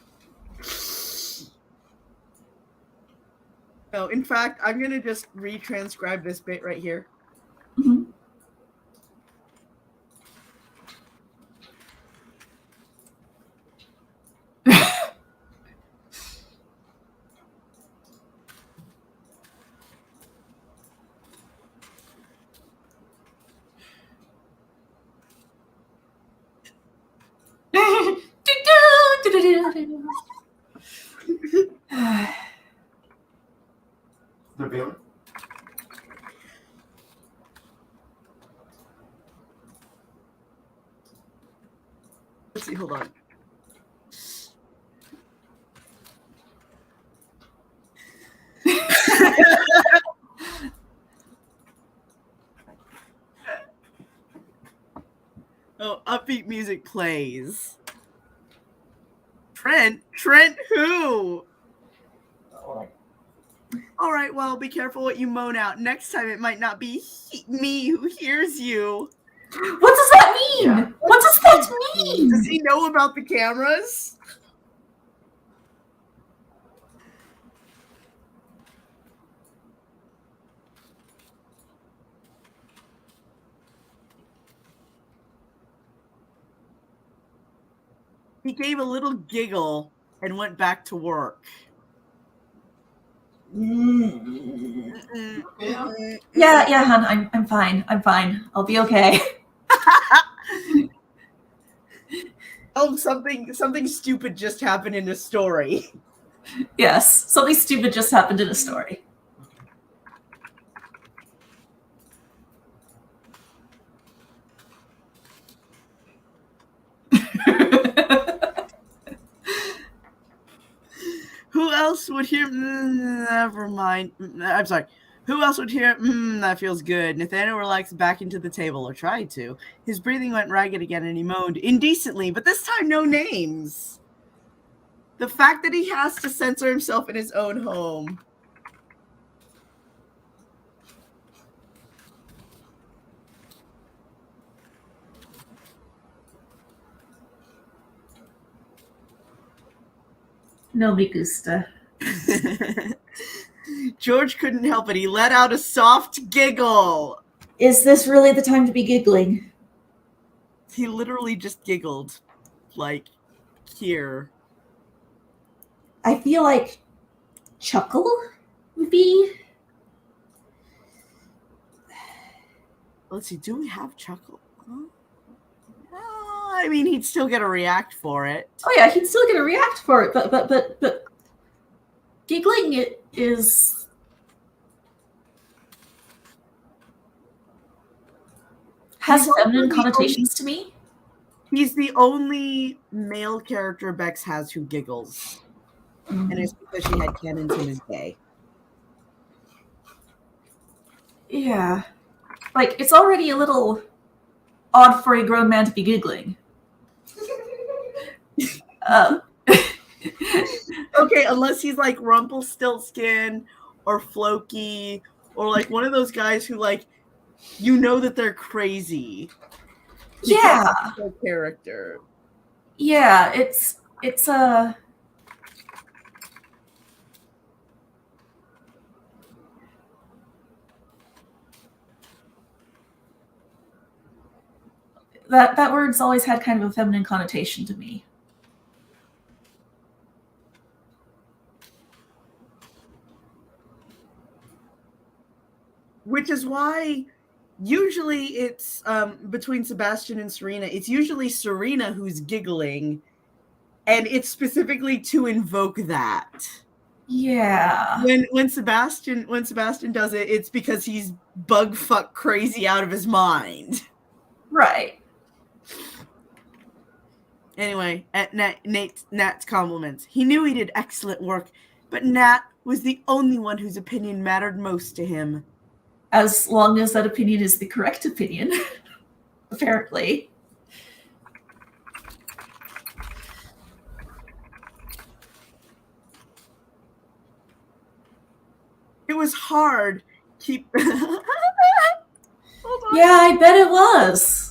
No, in fact, I'm gonna just retranscribe this bit right here. Mm-hmm. They're bailing. Let's see, hold on. Oh, upbeat music plays. Trent who? All right, well, be careful what you moan out. Next time it might not be me who hears you. What does that mean? Yeah. What does that mean? Does he know about the cameras? He gave a little giggle and went back to work. Yeah, hon, I'm fine. I'm fine. I'll be okay. Oh, something stupid just happened in a story. Yes, something stupid just happened in a story. Who else would hear? Never mind. I'm sorry. Who else would hear? That feels good. Nathaniel relaxed back into the table, or tried to. His breathing went ragged again, and he moaned indecently, but this time no names. The fact that he has to censor himself in his own home. No me gusta. George couldn't help it. He let out a soft giggle. Is this really the time to be giggling? He literally just giggled. Like, here. I feel like chuckle would be... Let's see, do we have chuckle? I mean, he'd still get a react for it. Oh yeah, he'd still get a react for it, but giggling it is... has feminine connotations to me. He's the only male character Bex has who giggles. Mm-hmm. And it's because she had canon to his day. Yeah. Like, it's already a little odd for a grown man to be giggling. Okay, unless he's like Rumpelstiltskin or Floki or like one of those guys who like, you know that they're crazy. Yeah. Their character. Yeah, it's that word's always had kind of a feminine connotation to me. Which is why usually it's between Sebastian and Serena. It's usually Serena who's giggling, and it's specifically to invoke that. Yeah. When Sebastian does it, it's because he's bug fuck crazy out of his mind. Right. Anyway, at Nat's compliments. He knew he did excellent work, but Nat was the only one whose opinion mattered most to him. As long as that opinion is the correct opinion, apparently. It was hard. Keep. Hold on. Yeah, I bet it was.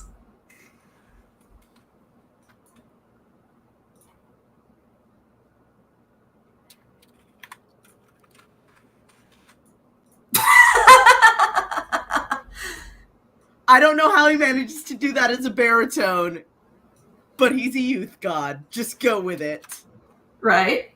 I don't know how he manages to do that as a baritone, but he's a youth god. Just go with it. Right?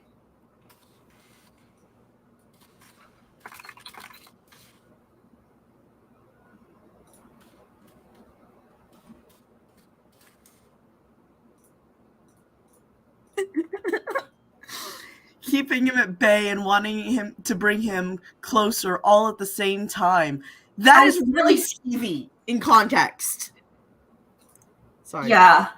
Keeping him at bay and wanting him to bring him closer all at the same time. That is really skeevy in context. Sorry. Yeah.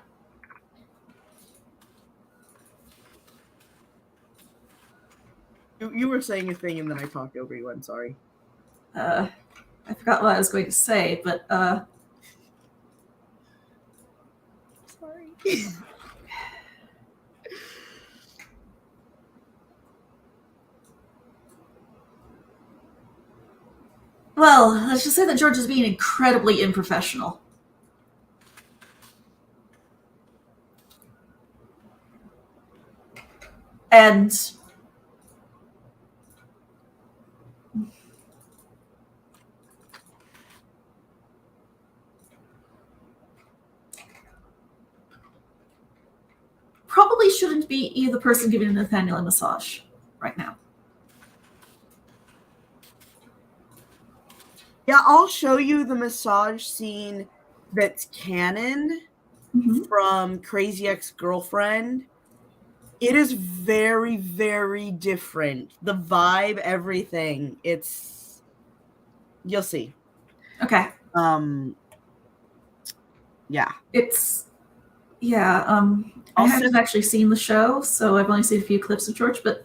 You were saying a thing and then I talked over you. I'm sorry. I forgot what I was going to say, but Sorry. well, let's just say that George is being incredibly unprofessional. And probably shouldn't be the person giving Nathaniel a massage right now. Yeah, I'll show you the massage scene that's canon from Crazy Ex-Girlfriend. It is very, very different. The vibe, everything. It's... You'll see. Okay. Yeah. It's... Yeah, I haven't actually seen the show, so I've only seen a few clips of George, but...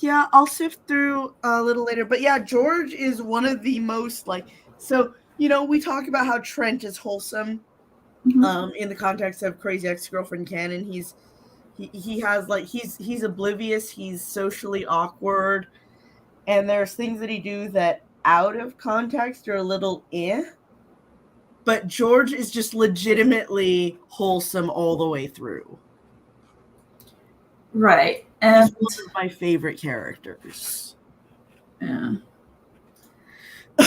Yeah, I'll sift through a little later. But yeah, George is one of the most, like... So, we talk about how Trent is wholesome in the context of Crazy Ex-Girlfriend canon. He has, like... He's oblivious. He's socially awkward. And there's things that he do that out of context are a little but George is just legitimately wholesome all the way through. Right. And he's one of my favorite characters. Yeah.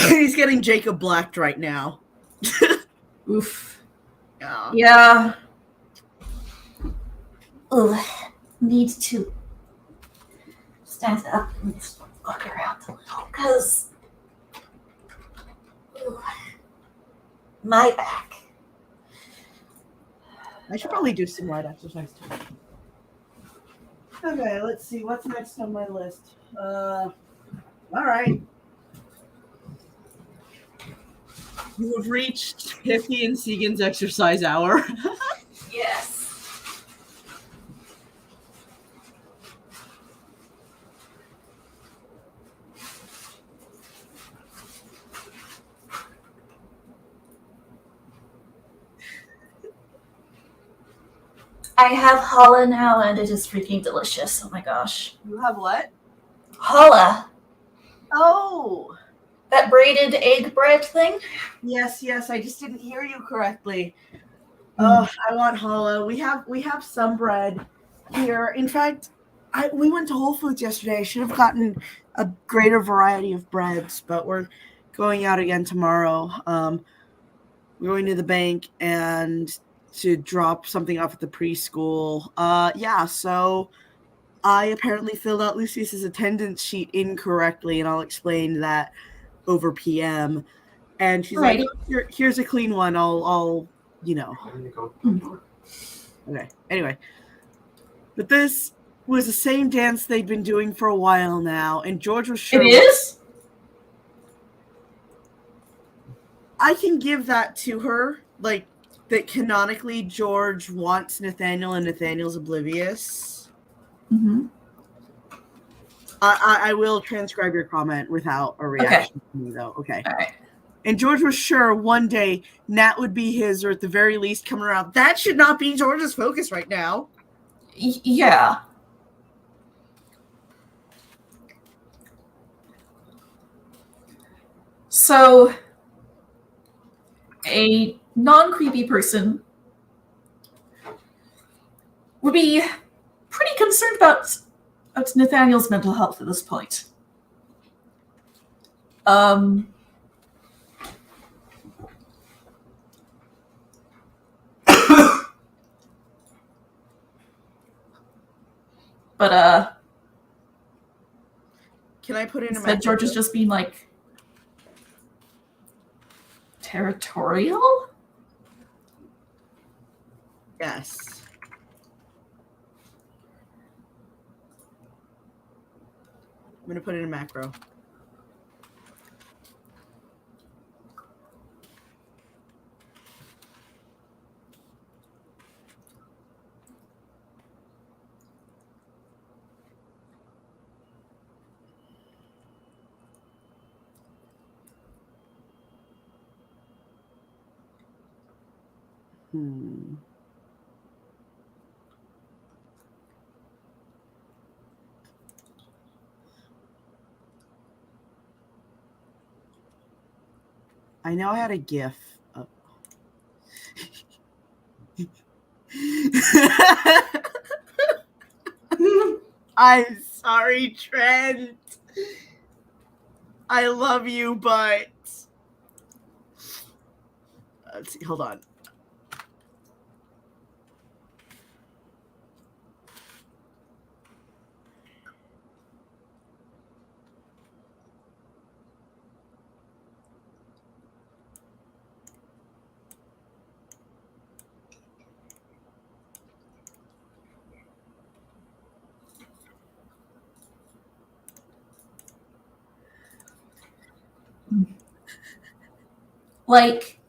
He's getting Jacob Blacked right now. Oof. Yeah. Yeah. Ugh. Need to stand up and walk around a little, because my back. I should probably do some light exercise too. Okay, let's see. What's next on my list? All right. You have reached Piffy and Segan's exercise hour. Yes. I have challah now, and it is freaking delicious. Oh my gosh. You have what? Challah. Oh. That braided egg bread thing? Yes. I just didn't hear you correctly. Oh, I want challah. We have some bread here. In fact, we went to Whole Foods yesterday. I should have gotten a greater variety of breads, but we're going out again tomorrow. We're going to the bank and to drop something off at the preschool. So I apparently filled out Lucius's attendance sheet incorrectly, and I'll explain that over PM. And she's like, here's a clean one. I'll Okay. Anyway. But this was the same dance they'd been doing for a while now, and George was sure. It is? I can give that to her, like, that canonically George wants Nathaniel and Nathaniel's oblivious. I will transcribe your comment without a reaction from me, though. Okay. All right. And George was sure one day Nat would be his, or at the very least coming around. That should not be George's focus right now. Yeah. So, a non-creepy person would be pretty concerned about Nathaniel's mental health at this point. But can I put in instead George is just being like territorial? Yes. I'm going to put it in a macro. I know I had a GIF. I'm sorry, Trent. I love you, but let's see. Hold on. Like,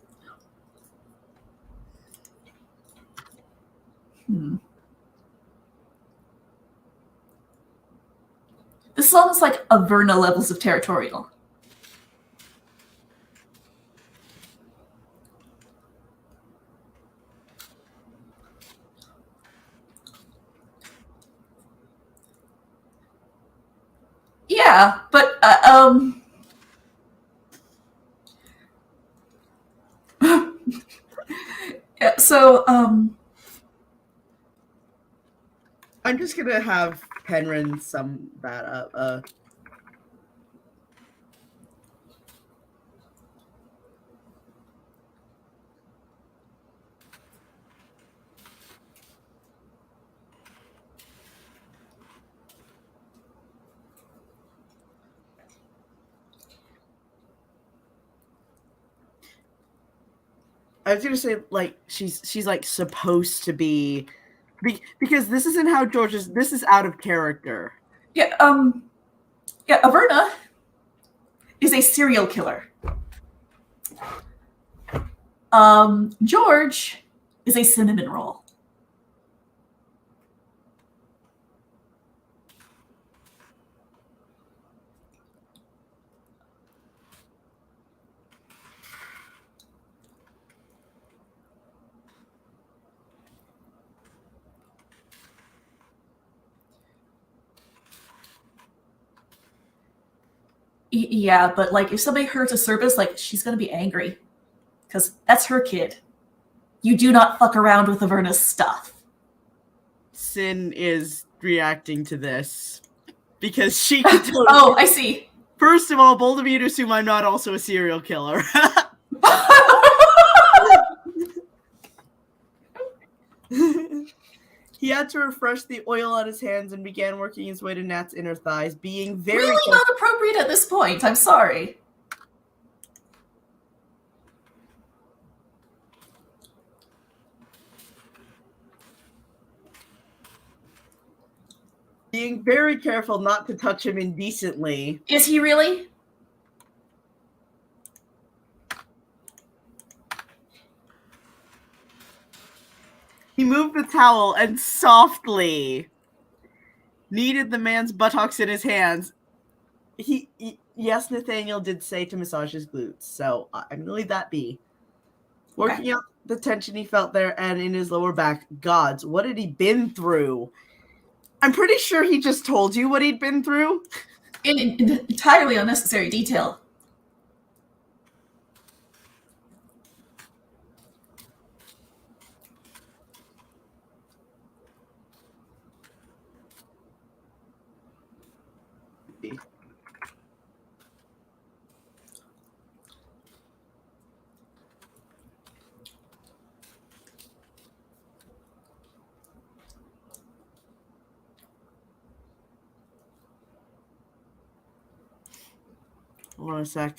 this is almost like Averna levels of territorial. Yeah, but yeah, so I'm just gonna have Penryn sum that up. I was gonna say, like, she's like supposed to be, because this isn't how George is. This is out of character. yeah, Averna is a serial killer. George is a cinnamon roll. Yeah, but like if somebody hurts a service, like she's gonna be angry. Because that's her kid. You do not fuck around with Averna's stuff. Sin is reacting to this because she can totally. Oh, I see. First of all, bold of you to assume I'm not also a serial killer. He had to refresh the oil on his hands and began working his way to Nat's inner thighs, being very really not appropriate at this point. I'm sorry. being very careful not to touch him indecently. Is he really? He moved the towel and softly, needed the man's buttocks in his hands. Yes, Nathaniel did say to massage his glutes, so I'm going to leave that be. Working out the tension he felt there and in his lower back. Gods, what had he been through? I'm pretty sure he just told you what he'd been through. In entirely unnecessary detail. Hold on a sec.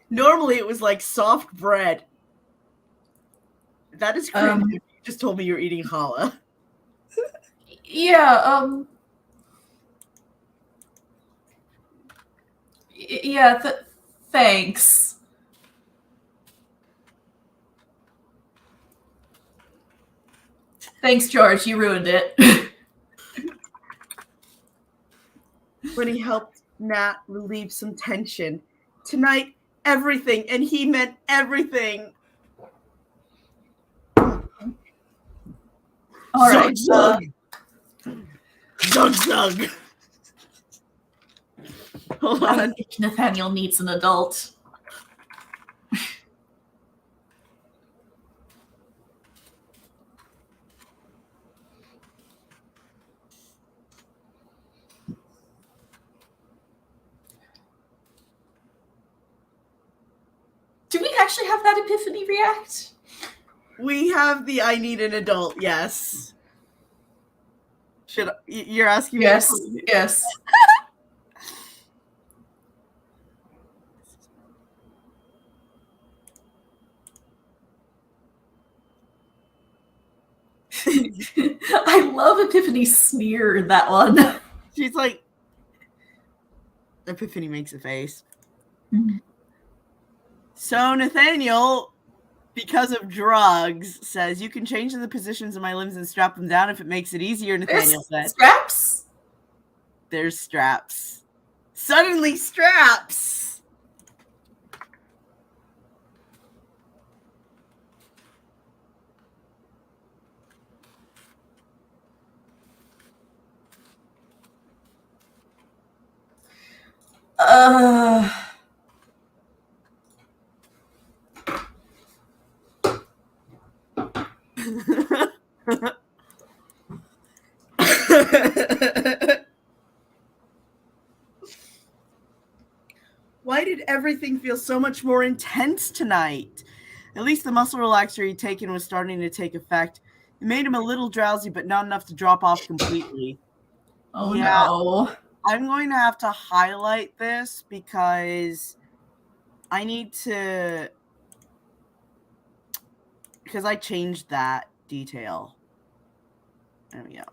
Normally it was like soft bread. That is crazy. You just told me you're eating challah. Yeah, yeah, thanks. Thanks, George. You ruined it. When he helped Nat relieve some tension. Tonight, everything, and he meant everything. All right. Zug. Zug. Hold on. I think Nathaniel needs an adult. Do we actually have that epiphany react? We have the I need an adult, yes. You're asking me? Yes. I love Epiphany's sneer in that one. She's like, Epiphany makes a face. Mm-hmm. So Nathaniel, because of drugs, says, you can change the positions of my limbs and strap them down if it makes it easier, Nathaniel said. Straps? There's straps. Suddenly straps! Why did everything feel so much more intense tonight? At least the muscle relaxer he'd taken was starting to take effect. It made him a little drowsy, but not enough to drop off completely. Oh, yeah. No. I'm going to have to highlight this because I need to... Because I changed that detail. There we go.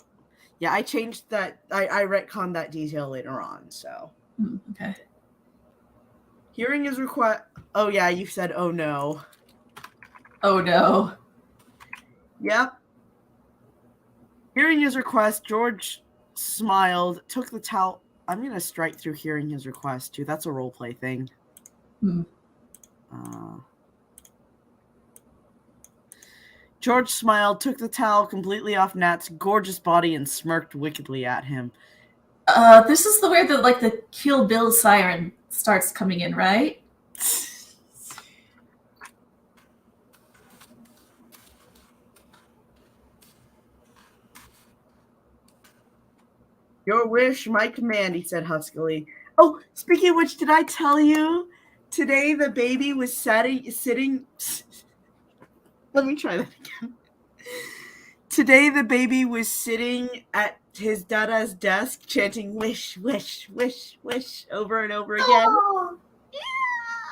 Yeah, I changed that. I retconned that detail later on, so. Okay. Hearing his request. Oh, yeah, you said, oh, no. Oh, no. Yep. Hearing his request, George smiled, took the towel. I'm going to strike through hearing his request, too. That's a roleplay thing. George smiled, took the towel completely off Nat's gorgeous body, and smirked wickedly at him. This is the where the Kill Bill siren starts coming in, right? Your wish, my command, he said huskily. Oh, speaking of which, did I tell you today the baby was sitting... Let me try that again. Today the baby was sitting at his dada's desk chanting wish, wish, wish, wish over and over again. Oh, yeah.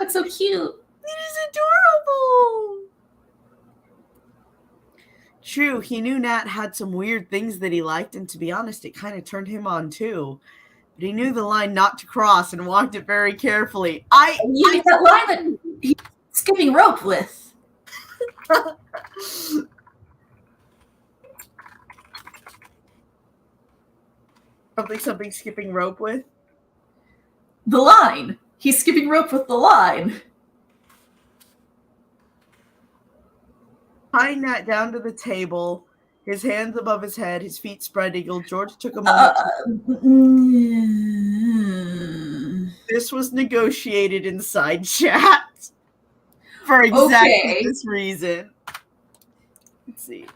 That's so cute. It is adorable. True, he knew Nat had some weird things that he liked, and to be honest, it kind of turned him on too. But he knew the line not to cross and walked it very carefully. You mean that line that he's skipping rope with? Something skipping rope with? The line. He's skipping rope with the line. Tying Nat down to the table, his hands above his head, his feet spread eagle, George took a moment. This was negotiated inside chat for exactly this reason. Let's see.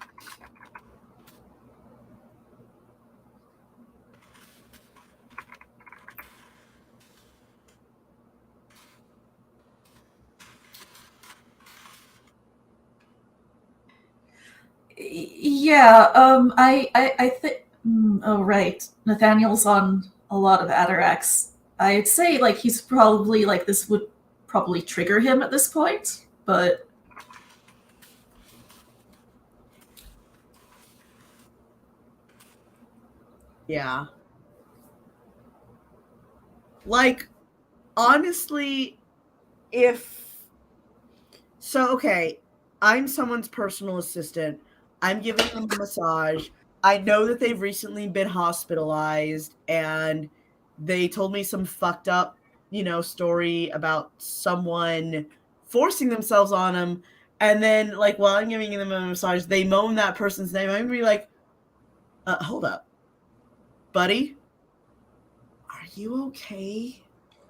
Yeah, I think. Oh, right. Nathaniel's on a lot of Atarax. I'd say, like, he's probably, like, this would probably trigger him at this point, but. Yeah. Like, honestly, okay, I'm someone's personal assistant. I'm giving them a massage. I know that they've recently been hospitalized, and they told me some fucked up, story about someone forcing themselves on them. And then, like, while I'm giving them a massage, they moan that person's name. I'm gonna be like, hold up, buddy. Are you okay?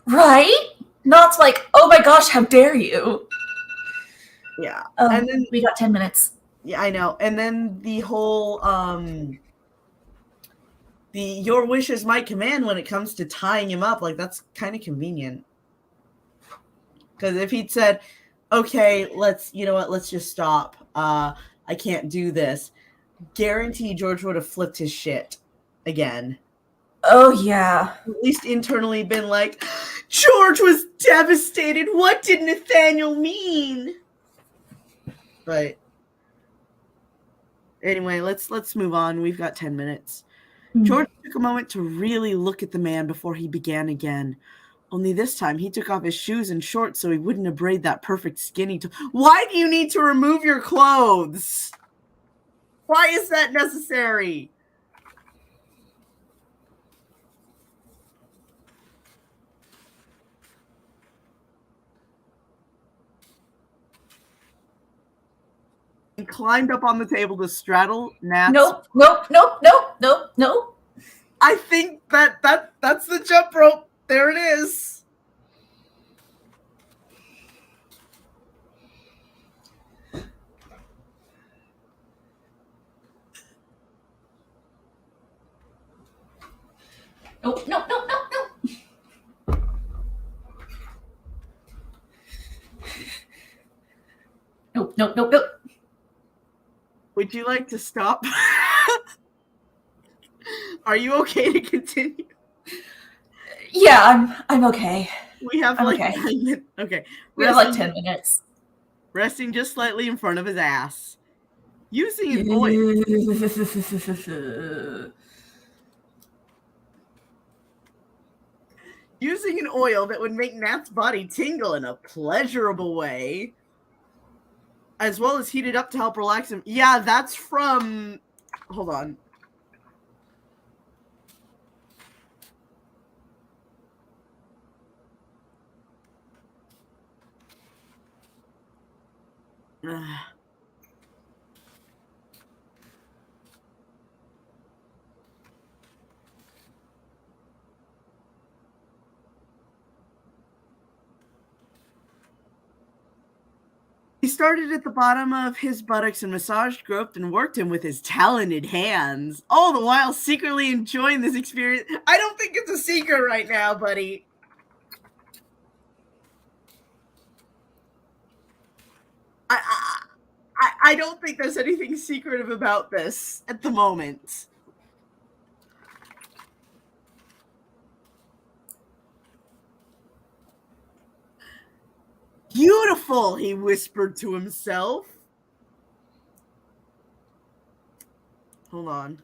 Right? Not like, oh my gosh, how dare you? Yeah. And then we got 10 minutes. Yeah, I know. And then the whole the your wish is my command when it comes to tying him up, like, that's kind of convenient. Because if he'd said, okay, let's just stop. I can't do this. Guarantee George would have flipped his shit again. Oh, yeah. At least internally been like, George was devastated. What did Nathaniel mean? But anyway, let's move on. We've got 10 minutes. George took a moment to really look at the man before he began again. Only this time, he took off his shoes and shorts so he wouldn't abrade that perfect skinny toe. Why do you need to remove your clothes? Why is that necessary? He climbed up on the table to straddle Nat's... Nope. I think that's the jump rope. There it is. Nope. Nope. Would you like to stop? Are you okay to continue? Yeah, I'm okay. We have like 10 minutes. Okay. We have like 10 minutes. Resting just slightly in front of his ass. Using an oil. Using an oil that would make Nat's body tingle in a pleasurable way, as well as heat it up to help relax him. Yeah, that's from... Hold on. He started at the bottom of his buttocks and massaged, groped, and worked him with his talented hands, all the while secretly enjoying this experience. I don't think it's a secret right now, buddy. I don't think there's anything secretive about this at the moment. Beautiful, he whispered to himself. Hold on.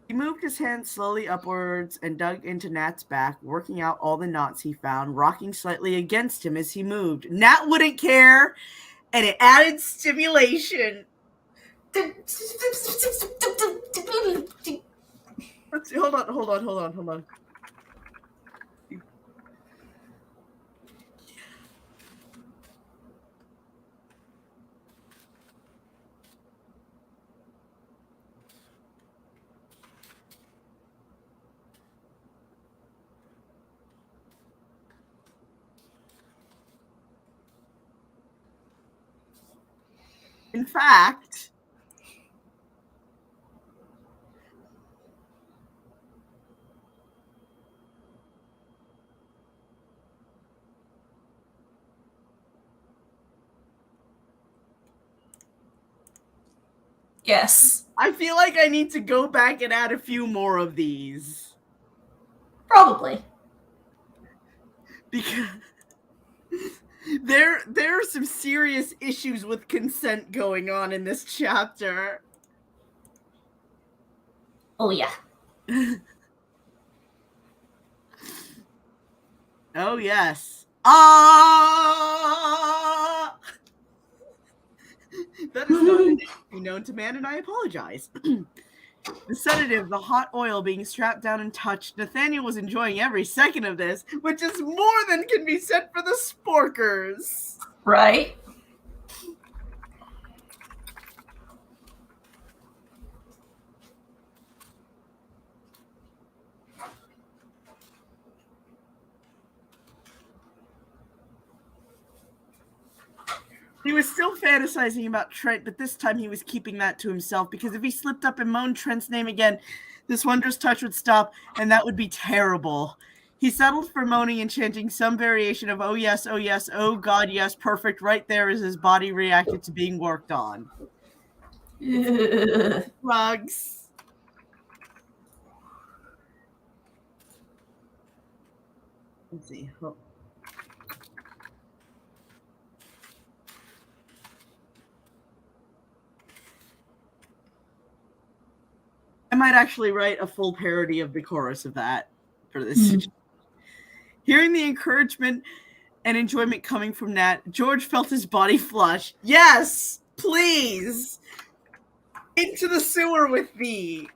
He moved his hand slowly upwards and dug into Nat's back, working out all the knots he found, rocking slightly against him as he moved. Nat wouldn't care, and it added stimulation. Let's see. Hold on. In fact, Yes. I feel like I need to go back and add a few more of these. Probably. Because there are some serious issues with consent going on in this chapter. Oh, yeah. Oh, yes. Ah! That is not a name to be known to man, and I apologize. The sedative, the hot oil being strapped down and touched. Nathaniel was enjoying every second of this, which is more than can be said for the sporkers. Right? He was still fantasizing about Trent, but this time he was keeping that to himself, because if he slipped up and moaned Trent's name again, this wondrous touch would stop, and that would be terrible. He settled for moaning and chanting some variation of, oh yes, oh God, yes, perfect, right there as his body reacted to being worked on. Rugs. Let's see. Oh. I might actually write a full parody of the chorus of that for this. Hearing the encouragement and enjoyment coming from Nat, George felt his body flush. Yes, please. Into the sewer with me.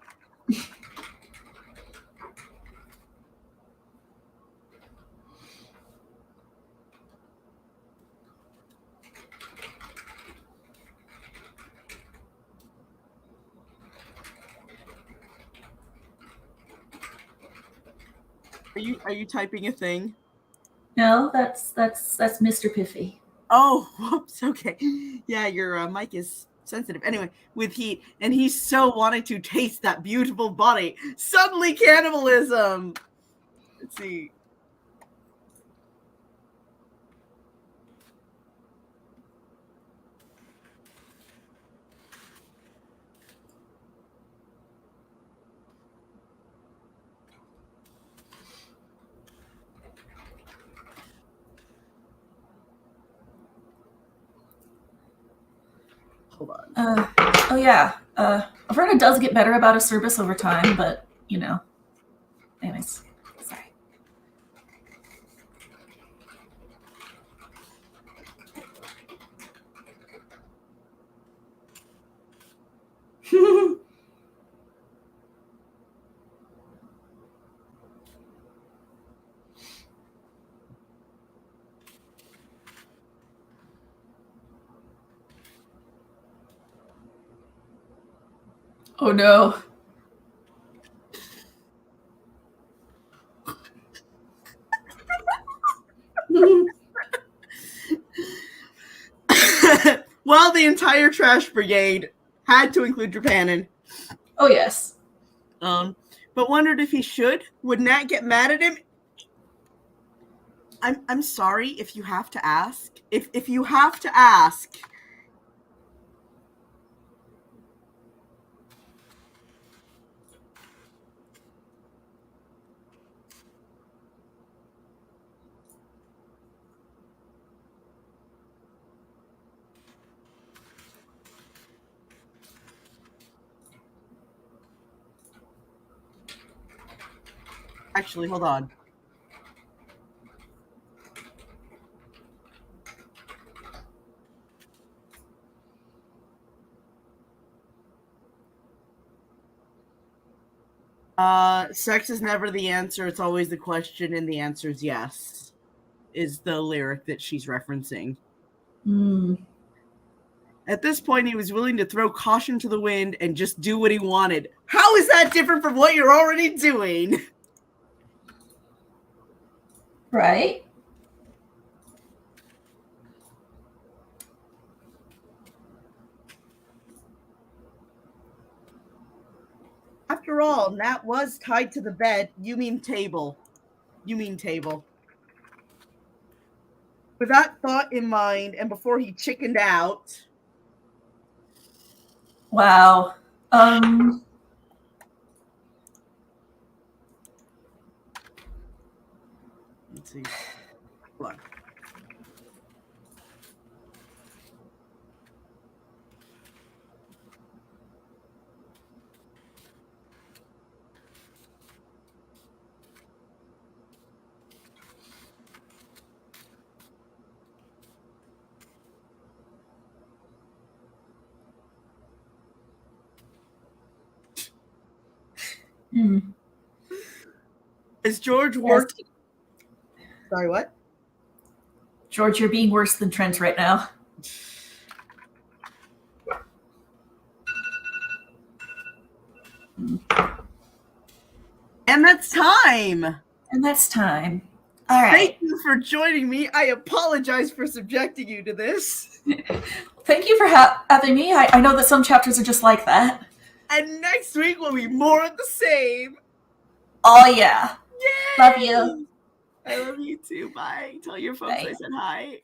Are you typing a thing? No, that's Mr. Piffy. Oh, whoops. Okay. Yeah, your mic is sensitive. Anyway, with heat, and he so wanted to taste that beautiful body. Suddenly cannibalism. Let's see. Hold on. Oh yeah. I've heard it does get better about a service over time, but you know. Anyways, sorry. Oh no. Well, the entire trash brigade had to include Drapanin. Oh yes. But wondered if he should. Would Nat get mad at him? I'm sorry if you have to ask. If you have to ask. Actually, hold on. Sex is never the answer. It's always the question, and the answer is yes, is the lyric that she's referencing. At this point, he was willing to throw caution to the wind and just do what he wanted. How is that different from what you're already doing? Right? After all, Nat was tied to the bed. You mean table. You mean table. With that thought in mind, and before he chickened out. Wow. Let's see. Hold on. As George worked. Yes. Sorry, what? George, you're being worse than Trent right now. And that's time. And that's time. All right. Thank you for joining me. I apologize for subjecting you to this. Thank you for having me. I know that some chapters are just like that. And next week will be more of the same. Oh, yeah. Yay! Love you. I love you too. Bye. Tell your folks I said hi.